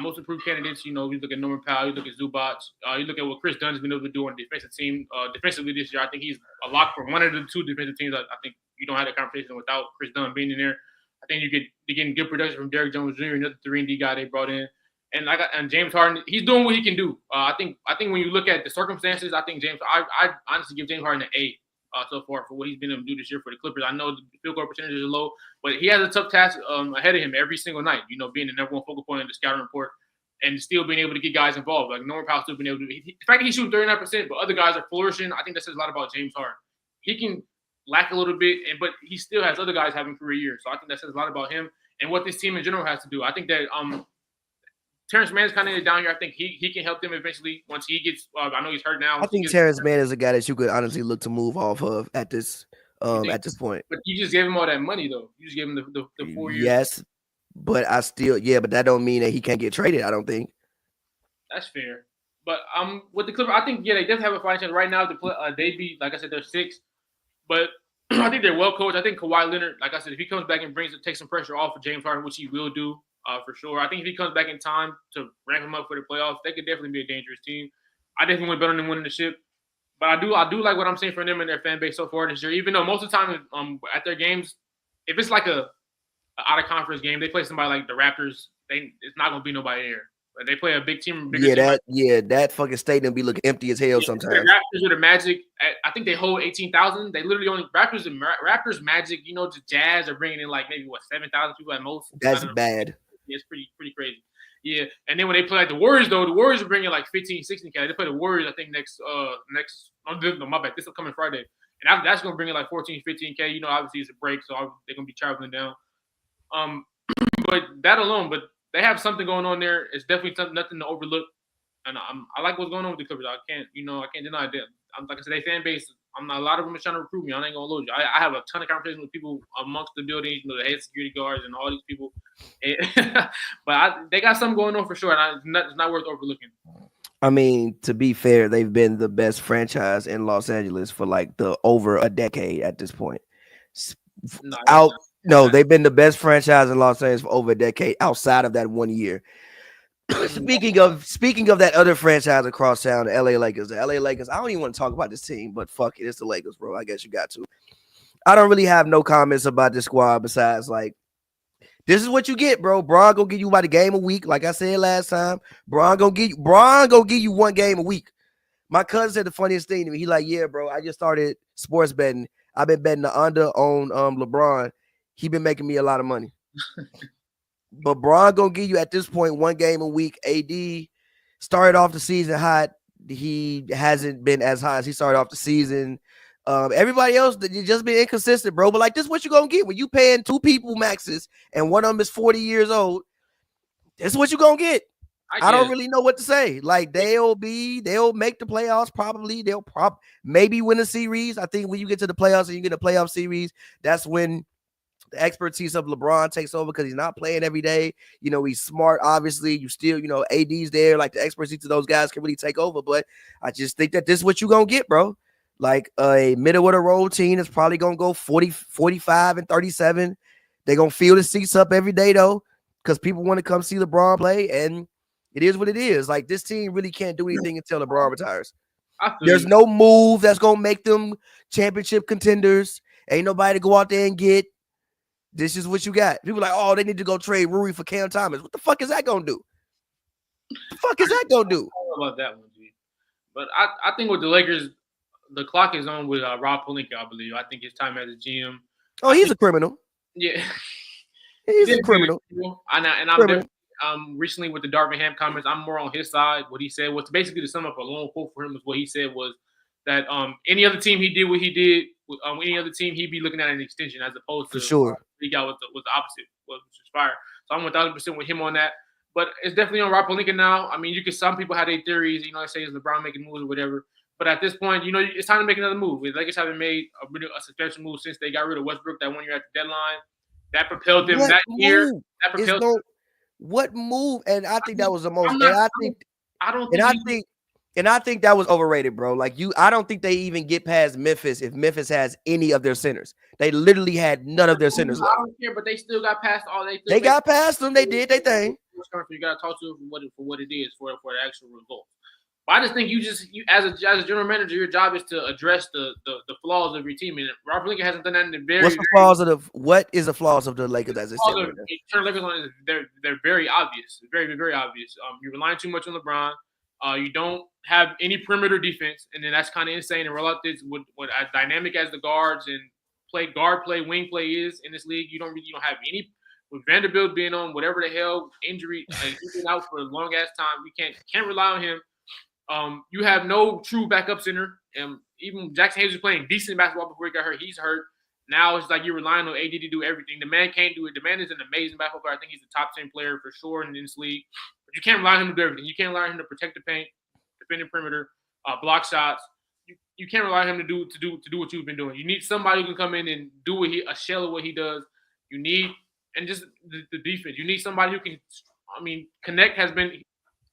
most improved candidates. You look at Norman Powell, you look at Zubac, you look at what Chris Dunn's been able to do on the defensive team. Defensively this year, I think he's a lock for one of the two defensive teams. I think you don't have that conversation without Chris Dunn being in there. I think you're getting good production from Derrick Jones Jr., another 3-and-D guy they brought in. And James Harden, he's doing what he can do. I think when you look at the circumstances, I think I honestly give James Harden an A so far for what he's been able to do this year for the Clippers. I know the field goal percentages are low, but he has a tough task ahead of him every single night. Being the number one focal point in the scouting report and still being able to get guys involved. Like Norman Powell still being able to. The fact that he's shooting 39%, but other guys are flourishing. I think that says a lot about James Harden. He can lack a little bit, but he still has other guys having career years. So I think that says a lot about him and what this team in general has to do. I think that Terrence Mann's kind of down here. I think he can help them eventually once he gets. I know he's hurt now. I think Terrence Mann is a guy that you could honestly look to move off of at this point. But you just gave him all that money though. You just gave him the 4 years. Yes, but but that don't mean that he can't get traded. I don't think. That's fair. But with the Clippers, I think they definitely have a fighting chance right now to play. They be like I said, they're 6, but I think they're well coached. I think Kawhi Leonard, like I said, if he comes back and takes some pressure off of James Harden, which he will do. For sure. I think if he comes back in time to ramp him up for the playoffs, they could definitely be a dangerous team. I definitely want to bet on them winning the ship. But I do like what I'm seeing from them and their fan base so far this year. Even though most of the time at their games, if it's like a out of conference game, they play somebody like the Raptors, it's not gonna be nobody there. But they play a big team. That fucking stadium be looking empty as hell sometimes. The Raptors with the Magic, I think they hold 18,000. They literally only Raptors, Magic. The Jazz are bringing in like maybe 7,000 people at most. That's bad. Yeah, it's pretty crazy. Yeah, and then when they play like the Warriors, though, the Warriors are bringing like 15, 16K. They play the Warriors, I think, next my bad, this upcoming Friday. And that's going to bring in like 14, 15K. Obviously it's a break, so they're going to be traveling down. But that alone, but they have something going on there. It's definitely nothing to overlook. And I like what's going on with the Clippers. I can't deny that. Like I said, their fan base, a lot of them are trying to recruit me. I ain't gonna lose you. I have a ton of conversations with people amongst the building, the head security guards and all these people. But they got something going on for sure, and it's not worth overlooking. I mean, to be fair, they've been the best franchise in Los Angeles for like over a decade at this point. They've been the best franchise in Los Angeles for over a decade outside of that 1 year. Speaking of that other franchise across town, the LA Lakers. I don't even want to talk about this team, but fuck it, it's the Lakers, bro. I guess you got to. I don't really have no comments about this squad besides like this is what you get, bro. Bron gonna give you about a game a week, like I said last time. Bron gonna give you 1 game a week. My cousin said the funniest thing to me. He like, yeah, bro. I just started sports betting. I've been betting the under on LeBron. He been making me a lot of money. But Bron gonna give you at this point 1 game a week. AD started off the season hot. He hasn't been as hot as he started off the season. Everybody else, you just been inconsistent, bro. But like this, is what you gonna get when you paying 2 people maxes and one of them is 40 years old. This is what you gonna get. I don't really know what to say. Like they'll make the playoffs probably. They'll maybe win a series. I think when you get to the playoffs and you get a playoff series, that's when the expertise of LeBron takes over because he's not playing every day. He's smart, obviously. You still, AD's there. Like the expertise of those guys can really take over. But I just think that this is what you're going to get, bro. Like a middle of the road team is probably going to go 40, 45, and 37. They're going to fill the seats up every day, though, because people want to come see LeBron play. And it is what it is. Like this team really can't do anything until LeBron retires. There's no move that's going to make them championship contenders. Ain't nobody to go out there and get. This is what you got. People are like, oh, they need to go trade Rui for Cam Thomas. What the fuck is that gonna do? The fuck is that gonna do? I don't know about that one, G. But I think with the Lakers, the clock is on with Rob Pelinka, I believe. I think his time as a GM. Oh, he's a criminal. Yeah, he's a criminal. I'm recently with the Darvin Ham comments. I'm more on his side. What he said was basically to sum up a long quote for him was what he said was that any other team he did what he did. Any other team he'd be looking at an extension as opposed to for sure. He got was the opposite, which was fire. So I'm 1,000% with him on that. But it's definitely on Rob Pelinka now. I mean, some people have their theories. They say it's LeBron making moves or whatever. But at this point, it's time to make another move. The Lakers haven't made a substantial move since they got rid of Westbrook that 1 year at the deadline. That propelled them that year. That propelled what move? And I think that was the most. And I think that was overrated, bro. Like I don't think they even get past Memphis if Memphis has any of their centers. They literally had none of their centers left. I don't care, but they still got past all. They got past them. They did their thing. You gotta talk to them for what it is for the actual result. But I just think you as a general manager, your job is to address the flaws of your team. And Rob Lincoln hasn't done that in the very. What is the flaws of the Lakers as it stands right now? Turn Lakers on. They're very obvious. Very very obvious. You're relying too much on LeBron. You don't have any perimeter defense, and then that's kind of insane. And roll out this with as dynamic as the guards and wing play is in this league. You don't have any. With Vanderbilt being on whatever the hell injury, he's been out for a long ass time. We can't rely on him. You have no true backup center. Even Jackson Hayes was playing decent basketball before he got hurt. He's hurt. Now it's like you're relying on AD to do everything. The man can't do it. The man is an amazing basketball player. I think he's a top 10 player for sure in this league. But you can't rely on him to do everything. You can't rely on him to protect the paint, defend the perimeter, block shots. You can't rely on him to do what you've been doing. You need somebody who can come in and do a shell of what he does. You need and just the defense. You need somebody who can. I mean, Connect has been.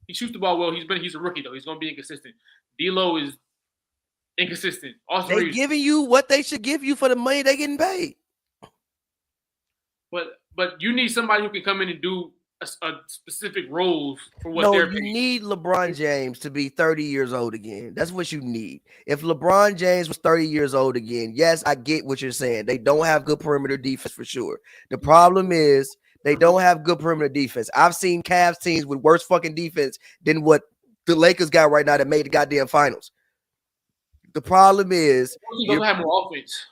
He shoots the ball well. He's a rookie though. He's going to be inconsistent. D'Lo is inconsistent. Also, they're giving you what they should give you for the money they're getting paid. But you need somebody who can come in and do a specific roles for what they're paid. You need LeBron James to be 30 years old again. That's what you need. If LeBron James was 30 years old again, yes, I get what you're saying. They don't have good perimeter defense for sure. The problem is they don't have good perimeter defense. I've seen Cavs teams with worse fucking defense than what the Lakers got right now that made the goddamn finals. The problem is you don't have more offense.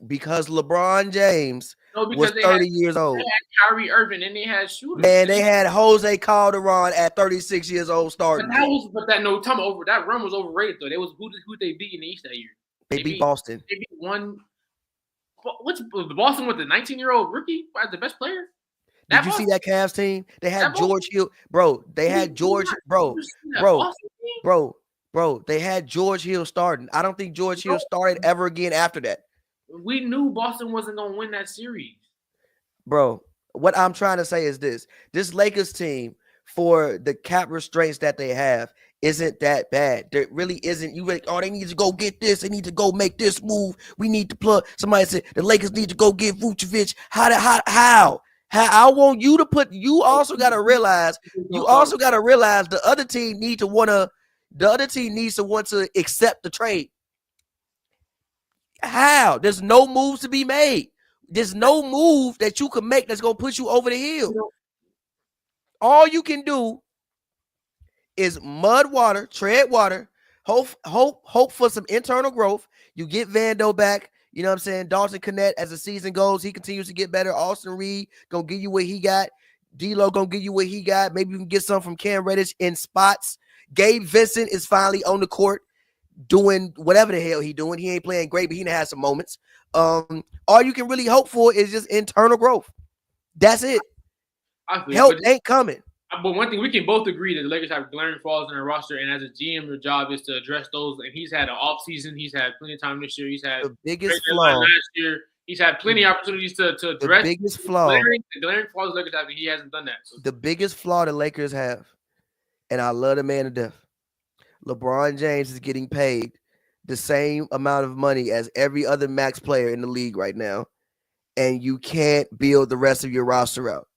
Because LeBron James was 30 years old. They had Kyrie Irving and they had shooters. Man, they had Jose Calderon at 36 years old starting. That run was overrated though. They was who they beat in the East that year. They beat Boston. They beat one. What's the Boston with the 19-year-old rookie as the best player? Did you see that Cavs team? They had George Hill, bro. They had George, bro. They had George Hill starting. I don't think George Hill started ever again after that. We knew Boston wasn't gonna win that series, bro. What I'm trying to say is this Lakers team, for the cap restraints that they have, isn't that bad. There really isn't. They need to go get this. They need to go make this move. We need to plug. Somebody said the Lakers need to go get Vucevic. How? I want you to put. You also got to realize. The other team needs to want to accept the trade. How? There's no moves to be made. There's no move that you can make that's gonna put you over the hill. All you can do is tread water, hope for some internal growth. You get Vando back, you know what I'm saying? Dalton Connect, as the season goes, he continues to get better. Austin Reed gonna give you what he got. D'Lo gonna give you what he got. Maybe you can get some from Cam Reddish in spots. Gabe Vincent is finally on the court doing whatever the hell he doing. He ain't playing great, but he done had some moments. All you can really hope for is just internal growth. That's it. Help ain't coming. But one thing we can both agree that the Lakers have glaring flaws in their roster, and as a GM, your job is to address those. And he's had an off season. He's had plenty of time this year. He's had the biggest flaw last year. He's had plenty of opportunities to address the biggest flaw. The glaring flaws the Lakers have, and he hasn't done that. So. The biggest flaw the Lakers have, and I love the man to death. LeBron James is getting paid the same amount of money as every other max player in the league right now, and you can't build the rest of your roster out.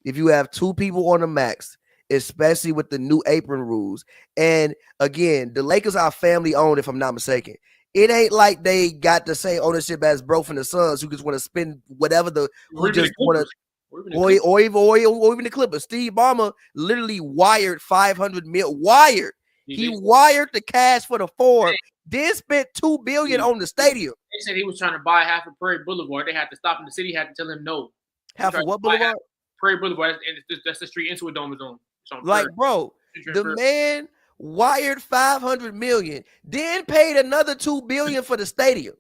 If you have two people on the max, especially with the new apron rules, and again, the Lakers are family owned, if I'm not mistaken. It ain't like they got the same ownership as Bro from the Suns, who just want to spend whatever or even the Clippers. Steve Ballmer literally wired $500 million. He wired the cash for the four, then spent $2 billion on the stadium. They said he was trying to buy half of Prairie Boulevard. They had to stop him. The city had to tell him no. Half of what boulevard? Prairie Boulevard, and that's the street into a dome is on. Like, bro, the man wired $500 million, then paid another $2 billion for the stadium.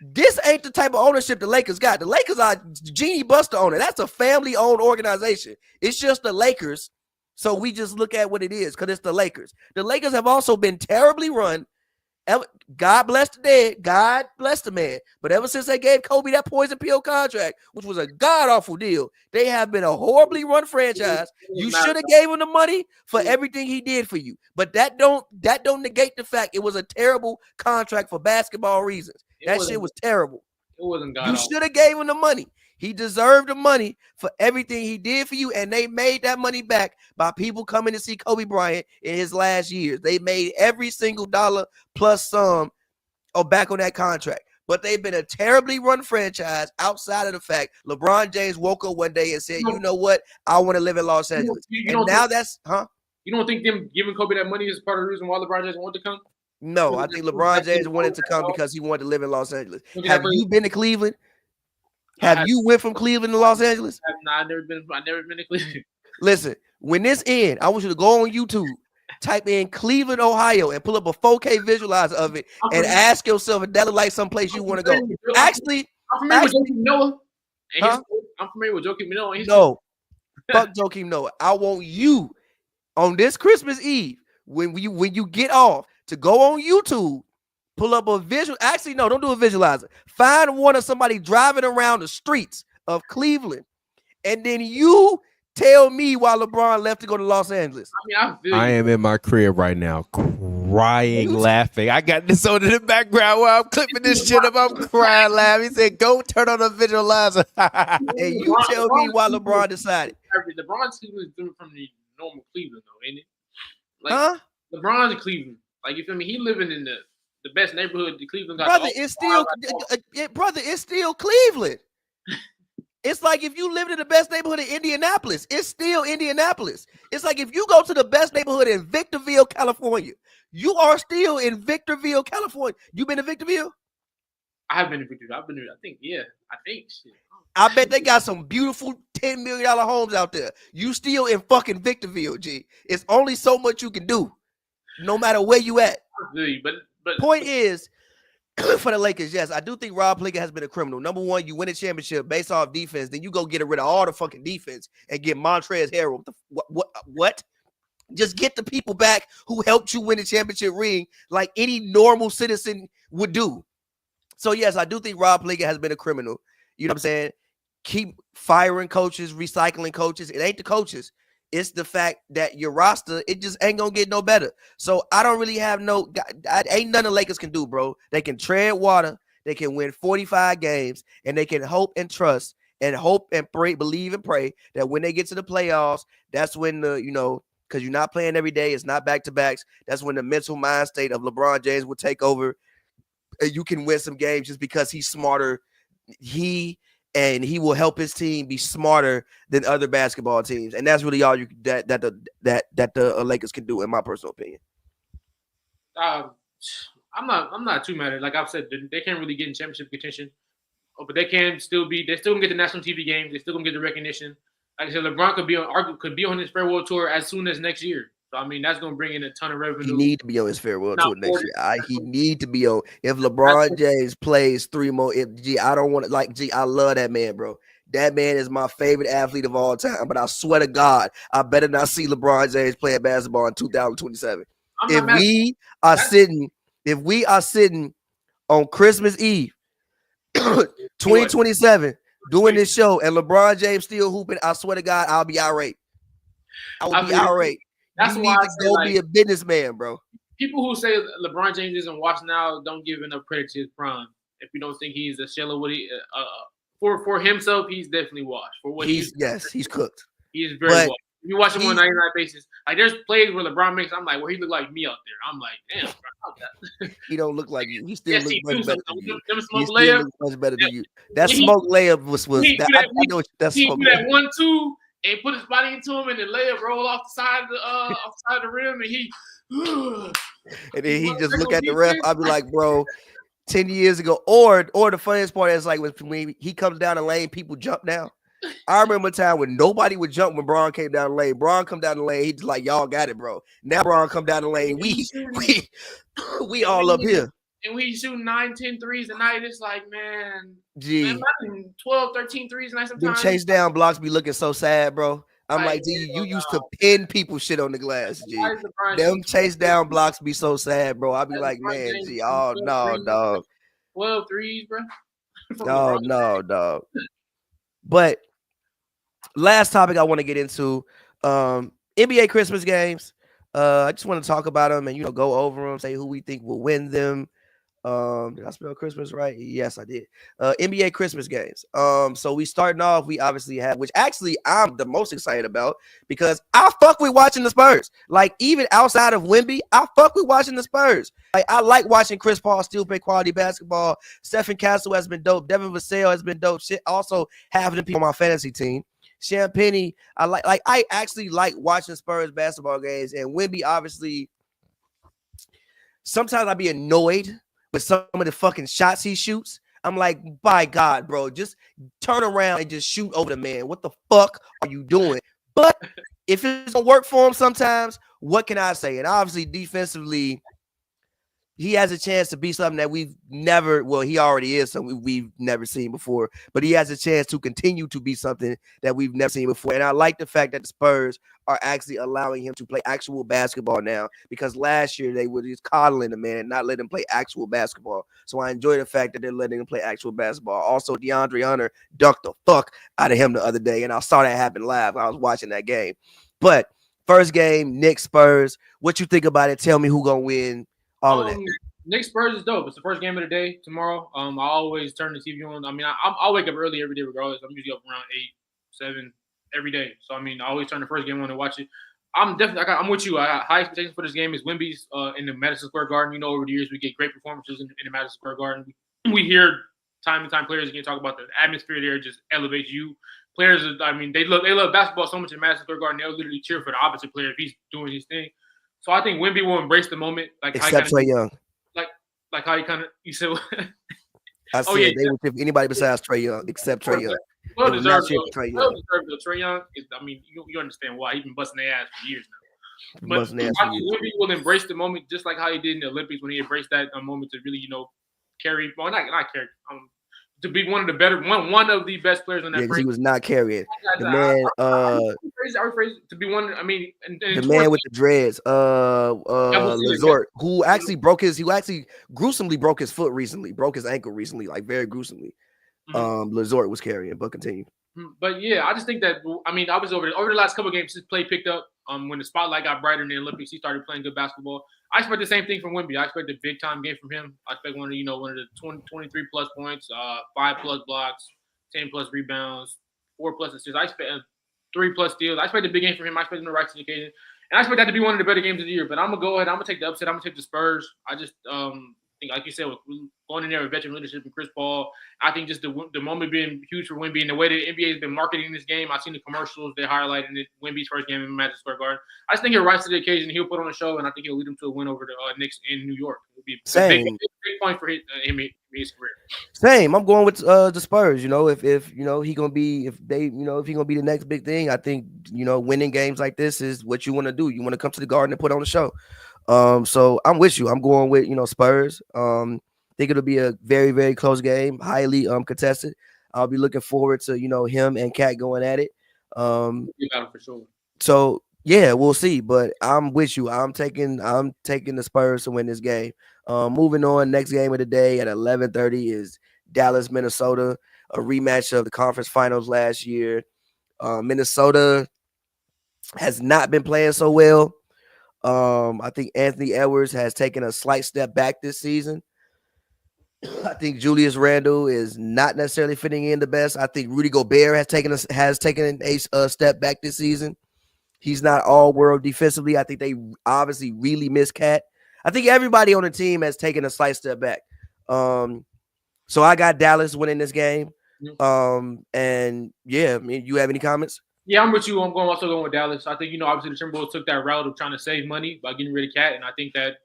This ain't the type of ownership the Lakers got. The Lakers are Genie Buster owner. That's a family-owned organization. It's just the Lakers. So we just look at what it is because it's the Lakers. The Lakers have also been terribly run God bless the dead. God bless the man. But ever since they gave Kobe that poison pill contract, which was a god-awful deal, they have been a horribly run franchise. You should have gave him the money for everything he did for you. But that don't negate the fact it was a terrible contract for basketball reasons. That shit was terrible. It wasn't god. You should have gave him the money. He deserved the money for everything he did for you, and they made that money back by people coming to see Kobe Bryant in his last years. They made every single dollar plus some back on that contract. But they've been a terribly run franchise outside of the fact LeBron James woke up one day and said, you know what? I want to live in Los Angeles. And now that's, You don't think them giving Kobe that money is part of the reason why LeBron James wanted to come? No, I think LeBron James wanted to come because he wanted to live in Los Angeles. Have you been to Cleveland? Have you went from Cleveland to Los Angeles? I've never been to Cleveland. Listen, when this ends, I want you to go on YouTube, type in Cleveland, Ohio, and pull up a 4K visualizer of it, and ask yourself if that look like someplace you want to go. Actually, I'm familiar with Joakim Noah. I'm familiar with Joakim Noah. No, fuck Joakim Noah. I want you on this Christmas Eve when you get off to go on YouTube. Pull up a visual. Actually, no, don't do a visualizer. Find one of somebody driving around the streets of Cleveland, and then you tell me why LeBron left to go to Los Angeles. I am in my crib right now, crying, laughing. I got this on in the background while I'm clipping this shit up. I'm crying, laughing. He said, "Go turn on the visualizer." And you tell me why LeBron decided. LeBron's Cleveland is different from the normal Cleveland, though, ain't it? Like, LeBron's in Cleveland. Like, you feel me? He living in the best neighborhood the Cleveland got. Brother, it's still Cleveland. It's like if you lived in the best neighborhood in Indianapolis, it's still Indianapolis. It's like if you go to the best neighborhood in Victorville, California, you are still in Victorville, California. You been to Victorville? I have been to Victorville. I've been to, I think shit. I bet they got some beautiful $10 million homes out there. You still in fucking Victorville, G. It's only so much you can do, no matter where you at. But point is, for the Lakers, yes, I do think Rob Pelinka has been a criminal. Number one, you win a championship based off defense, then you go get rid of all the fucking defense and get Montrezl Harrell. What? Just get the people back who helped you win a championship ring like any normal citizen would do. So, yes, I do think Rob Pelinka has been a criminal. You know what I'm saying? Keep firing coaches, recycling coaches. It ain't the coaches. It's the fact that your roster, it just ain't gonna get no better. So I don't really have ain't nothing the Lakers can do, bro. They can tread water, they can win 45 games, and they can hope and trust and hope and pray, believe and pray that when they get to the playoffs, that's when because you're not playing every day, it's not back-to-backs. That's when the mental mind state of LeBron James will take over. You can win some games just because he's smarter. He will help his team be smarter than other basketball teams, and that's really all that the Lakers can do, in my personal opinion. I'm not too mad at it. Like I've said, they can't really get in championship contention, but they still gonna get the national TV games. They still gonna get the recognition. Like I said, LeBron could be on his farewell tour as soon as next year. So I mean, that's gonna bring in a ton of revenue. He need to be on his farewell tour next year. He need to be on. If LeBron James plays 3 more, I don't want to I love that man, bro. That man is my favorite athlete of all time. But I swear to God, I better not see LeBron James playing basketball in 2027. If we are sitting on Christmas Eve, 2027, doing this show, and LeBron James still hooping, I swear to God, I'll be irate. I will be irate. That's you why need to go be a businessman, bro. People who say LeBron James isn't washed now don't give enough credit to his prime. If you don't think he's a shell of what he for himself, he's definitely washed. For what he's cooked. He's very washed. If you watch him on a 99 basis, like there's plays where LeBron makes, I'm like, well, he look like me out there. I'm like, damn, bro, how's that? He don't look like you. He still looks much better than you. He still looks much better than you. That smoke layup was I know that's smoke. He that 1-2 and put his body into him, and the layup roll off the side of the rim, and he and then he just look at the ref. I'll be like, bro, 10 years ago, or the funniest part is like when he comes down the lane, people jump down. I remember a time when nobody would jump when Bron came down the lane. Bron come down the lane, he's like, y'all got it, bro. Now Bron come down the lane, we all up here. And we shooting 9-10 threes a night. It's like, man, gee, 12-13 threes a night sometimes. Them chase down blocks be looking so sad, bro. I'm like, G, you used to pin people shit on the glass, G. Them chase down blocks be so sad, bro. I be like, man, G, oh no, dog. 12 threes, bro. Oh no, dog. But last topic I want to get into, NBA Christmas games. I just want to talk about them and go over them, say who we think will win them. Did I spell Christmas right? Yes, I did. NBA Christmas games. So we starting off. We obviously have, which actually I'm the most excited about because I fuck with watching the Spurs. Like even outside of Wemby, I fuck with watching the Spurs. Like I like watching Chris Paul still play quality basketball. Stephen Castle has been dope. Devin Vassell has been dope. Shit. Also having the people on my fantasy team. Champagne, I actually like watching Spurs basketball games, and Wemby obviously. Sometimes I be annoyed with some of the fucking shots he shoots. I'm like, by God, bro, just turn around and just shoot over the man. What the fuck are you doing? But if it's gonna work for him sometimes, what can I say? And obviously, defensively, he has a chance to be something that we've never, well, he already is something we've never seen before, but he has a chance to continue to be something that we've never seen before. And I like the fact that the Spurs are actually allowing him to play actual basketball now, because last year they were just coddling the man and not letting him play actual basketball. So I enjoy the fact that they're letting him play actual basketball. Also, DeAndre Hunter ducked the fuck out of him the other day, and I saw that happen live. I was watching that game. But first game, Knicks Spurs. What you think about it? Tell me who gonna win. All of that. Knicks Spurs is dope. It's the first game of the day tomorrow. I always turn the TV on. I mean, I'll wake up early every day regardless. I'm usually up around 8, 7 every day. So I mean, I always turn the first game on and watch it. I'm with you. I got high expectations for this game. Is Wemby's in the Madison Square Garden. You know, over the years we get great performances in the Madison Square Garden. We hear time and time players again talk about the atmosphere there just elevates you. Players, I mean, they love basketball so much in Madison Square Garden. They'll literally cheer for the opposite player if he's doing his thing. So I think Wemby will embrace the moment, like except Trae Young. Like how you said. I said they would pick anybody besides Trae Young, except Trae Young. Well deserved. Trae Young is. I mean, you understand why he's been busting their ass for years now. But Wemby will embrace the moment just like how he did in the Olympics when he embraced that moment to really, carry. Well, not carry. To be one of the best players on that. Yeah, because he was not carrying the man. To be one. I mean, the man with the dreads, Lazort, who actually gruesomely broke his foot recently, broke his ankle recently, like very gruesomely. Lazort was carrying, but continue. But yeah, I just think that, I mean, I was over the last couple of games, his play picked up. When the spotlight got brighter in the Olympics, he started playing good basketball. I expect the same thing from Wemby. I expect a big time game from him. I expect one of the 23 plus points, 5 plus blocks, 10 plus rebounds, 4 plus assists. I expect 3 plus steals. I expect a big game from him. I expect him to rise to the occasion. And I expect that to be one of the better games of the year. But I'm gonna go ahead. I'm gonna take the upset. I'm gonna take the Spurs. I just think, like you said, with going in there with veteran leadership and Chris Paul, I think just the moment being huge for Wemby and the way the NBA has been marketing this game. I've seen the commercials they're highlighting it. Wemby's first game in Madison Square Garden. I just think he'll rise to the occasion. He'll put on a show, and I think he'll lead them to a win over the Knicks in New York. It'll be a big point for him in his career. Same. I'm going with the Spurs. If he gonna be if he gonna be the next big thing, I think winning games like this is what you want to do. You want to come to the Garden and put on a show. So I'm with you. I'm going with Spurs. Think it'll be a very, very close game, highly contested. I'll be looking forward to him and Cat going at it. For sure. So yeah, we'll see. But I'm with you. I'm taking the Spurs to win this game. Moving on, next game of the day at 11:30 is Dallas, Minnesota, a rematch of the conference finals last year. Minnesota has not been playing so well. I think Anthony Edwards has taken a slight step back this season. I think Julius Randle is not necessarily fitting in the best. I think Rudy Gobert has taken a step back this season. He's not all world defensively. I think they obviously really miss Cat. I think everybody on the team has taken a slight step back. So I got Dallas winning this game. And yeah, I mean, you have any comments? Yeah, I'm with you. I'm also going with Dallas. I think, obviously the Timberwolves took that route of trying to save money by getting rid of Cat. And I think that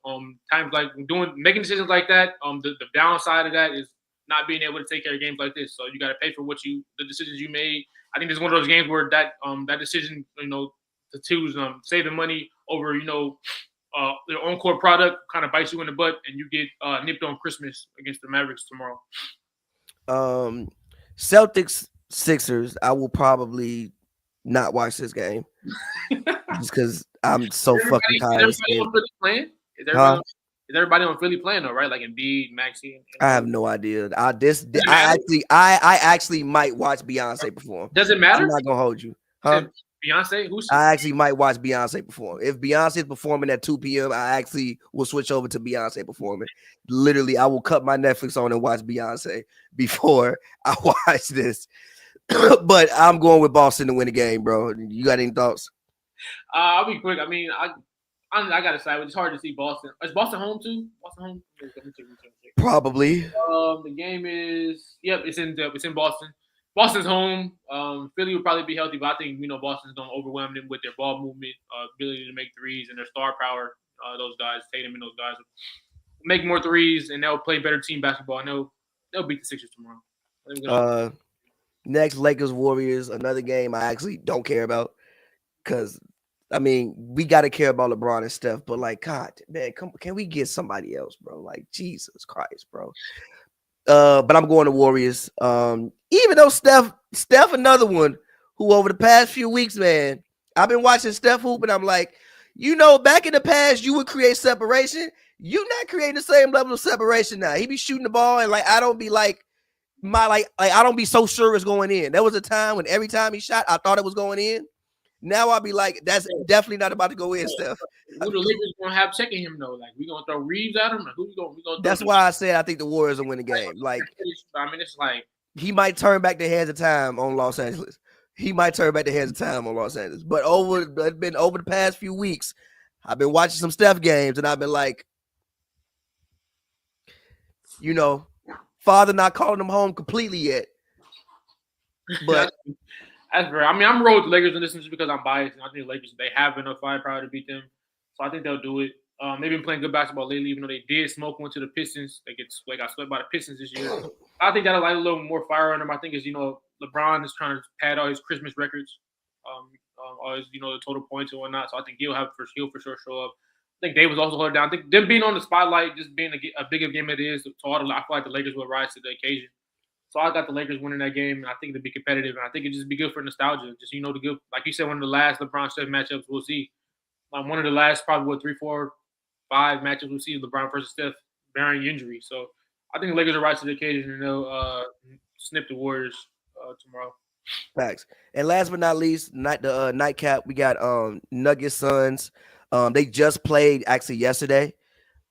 times like making decisions like that, the downside of that is not being able to take care of games like this. So you got to pay for the decisions you made. I think this is one of those games where that decision, to choose saving money over, their own core product kind of bites you in the butt, and you get nipped on Christmas against the Mavericks tomorrow. Celtics, Sixers, I will probably not watch this game just because I'm so fucking tired of seeing. On Philly playing? Is everybody on Philly playing though? Right, like Embiid, Maxey. I have no idea. I actually might watch Beyonce perform. Does it matter? I'm not gonna hold you, huh? Beyonce? Who's? I actually might watch Beyonce perform. If Beyonce is performing at 2 p.m., I actually will switch over to Beyonce performing. Literally, I will cut my Netflix on and watch Beyonce before I watch this. But I'm going with Boston to win the game, bro. You got any thoughts? I'll be quick. I mean, I gotta say, it's hard to see Boston. Is Boston home too? Boston home? Probably. The game is it's in Boston. Boston's home. Philly would probably be healthy, but I think Boston's gonna overwhelm them with their ball movement, ability to make threes, and their star power. Those guys, Tatum and those guys, make more threes, and they'll play better team basketball. And they'll beat the Sixers tomorrow. Next, Lakers Warriors, another game I actually don't care about because. I mean, we got to care about LeBron and Steph, but like, God, man, can we get somebody else, bro? Like, Jesus Christ, bro. But I'm going to Warriors. Even though Steph, another one who over the past few weeks, man, I've been watching Steph hoop, and I'm like, back in the past, you would create separation. You're not creating the same level of separation now. He be shooting the ball, and like, I don't be like I don't be so sure it's going in. There was a time when every time he shot, I thought it was going in. Now I'll be like, that's definitely not about to go in, Steph. Who the Lakers gonna have checking him though? Like, we gonna throw Reeves at him? Or who we gonna that's why I said I think the Warriors will win the game. Like, I mean, it's like he might turn back the hands of time on Los Angeles. But over the past few weeks, I've been watching some Steph games, and I've been like, Father not calling him home completely yet. But that's fair. I mean, I'm rolling with the Lakers in this just because I'm biased, and I think the Lakers, they have enough firepower to beat them. So I think they'll do it. They've been playing good basketball lately, even though they did smoke one to the Pistons. They got swept by the Pistons this year. I think that'll light a little more fire on them. I think LeBron is trying to pad all his Christmas records, all his the total points and whatnot. So I think he'll for sure show up. I think Davis also hold it down. I think them being on the spotlight, just being a bigger game it is, I feel like the Lakers will rise to the occasion. So I got the Lakers winning that game, and I think it'll be competitive, and I think it'll just be good for nostalgia. Just the good, like you said, one of the last LeBron Steph matchups we'll see. One of the last probably 3, 4, 5 matchups we'll see LeBron versus Steph bearing injury. So I think the Lakers will rise to the occasion, and they'll snip the Warriors tomorrow. Facts. And last but not least, the nightcap, we got Nuggets Suns. They just played actually yesterday.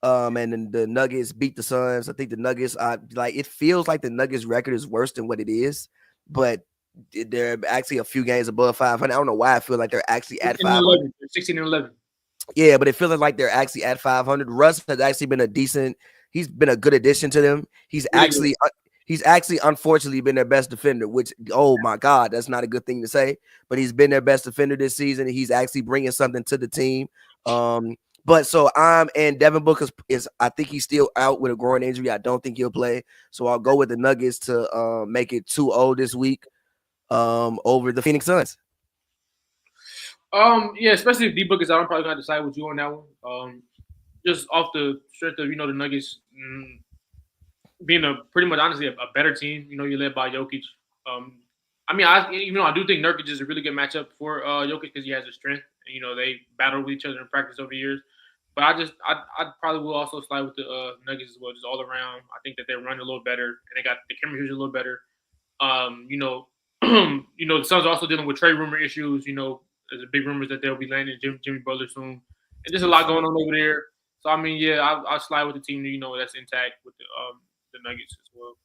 And then the Nuggets beat the Suns. I think the Nuggets it feels like the Nuggets record is worse than what it is, but they're actually a few games above 500. I don't know why I feel like they're actually at 500. 16-11. Yeah, but it feels like they're actually at 500. Russ has actually been he's been a good addition to them. He's actually unfortunately been their best defender, which, oh my God, that's not a good thing to say, but he's been their best defender this season. He's actually bringing something to the team. But so and Devin Booker I think he's still out with a groin injury. I don't think he'll play. So I'll go with the Nuggets to make it 2-0 this week over the Phoenix Suns. Yeah, especially if D-Book is out, I'm probably gonna decide with you on that one. Just off the strength of the Nuggets being pretty much honestly a better team. You're led by Jokic. I mean, I do think Nurkic is a really good matchup for Jokic because he has the strength. And, they battle with each other in practice over years. But I probably will also slide with the Nuggets as well, just all around. I think that they run a little better, and they got the chemistry a little better. The Suns are also dealing with trade rumor issues. There's a big rumors that they'll be landing Jimmy Butler soon, and there's a lot going on over there. So I mean, yeah, I'll slide with the team. That's intact with the Nuggets as well.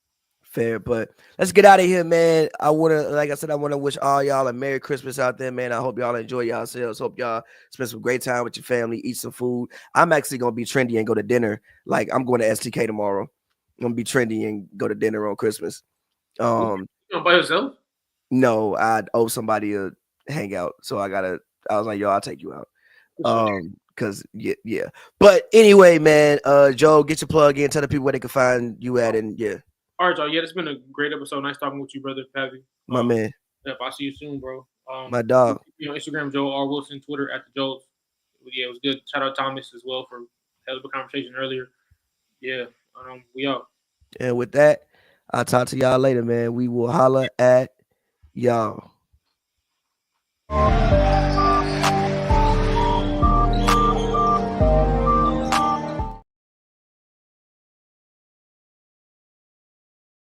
Fair, but let's get out of here, man. Like I said, I want to wish all y'all a Merry Christmas out there, man. I hope y'all enjoy yourselves. Hope y'all spend some great time with your family, eat some food. I'm actually going to be trendy and go to dinner. Like, I'm going to STK tomorrow. I'm going to be trendy and go to dinner on Christmas. You going by yourself? No, I owe somebody a hangout. So I was like, yo, I'll take you out. Because yeah. But anyway, man, Joe, get your plug in. Tell the people where they can find you at, and yeah. All right, y'all. Yeah, it's been a great episode. Nice talking with you, brother Pavy. My man. Yep, I'll see you soon, bro. My dog. Instagram, Joe R. Wilson. Twitter, @the_Joes. Yeah, it was good. Shout out Thomas as well for having a conversation earlier. Yeah, we out. And with that, I'll talk to y'all later, man. We will holla at y'all. Peace.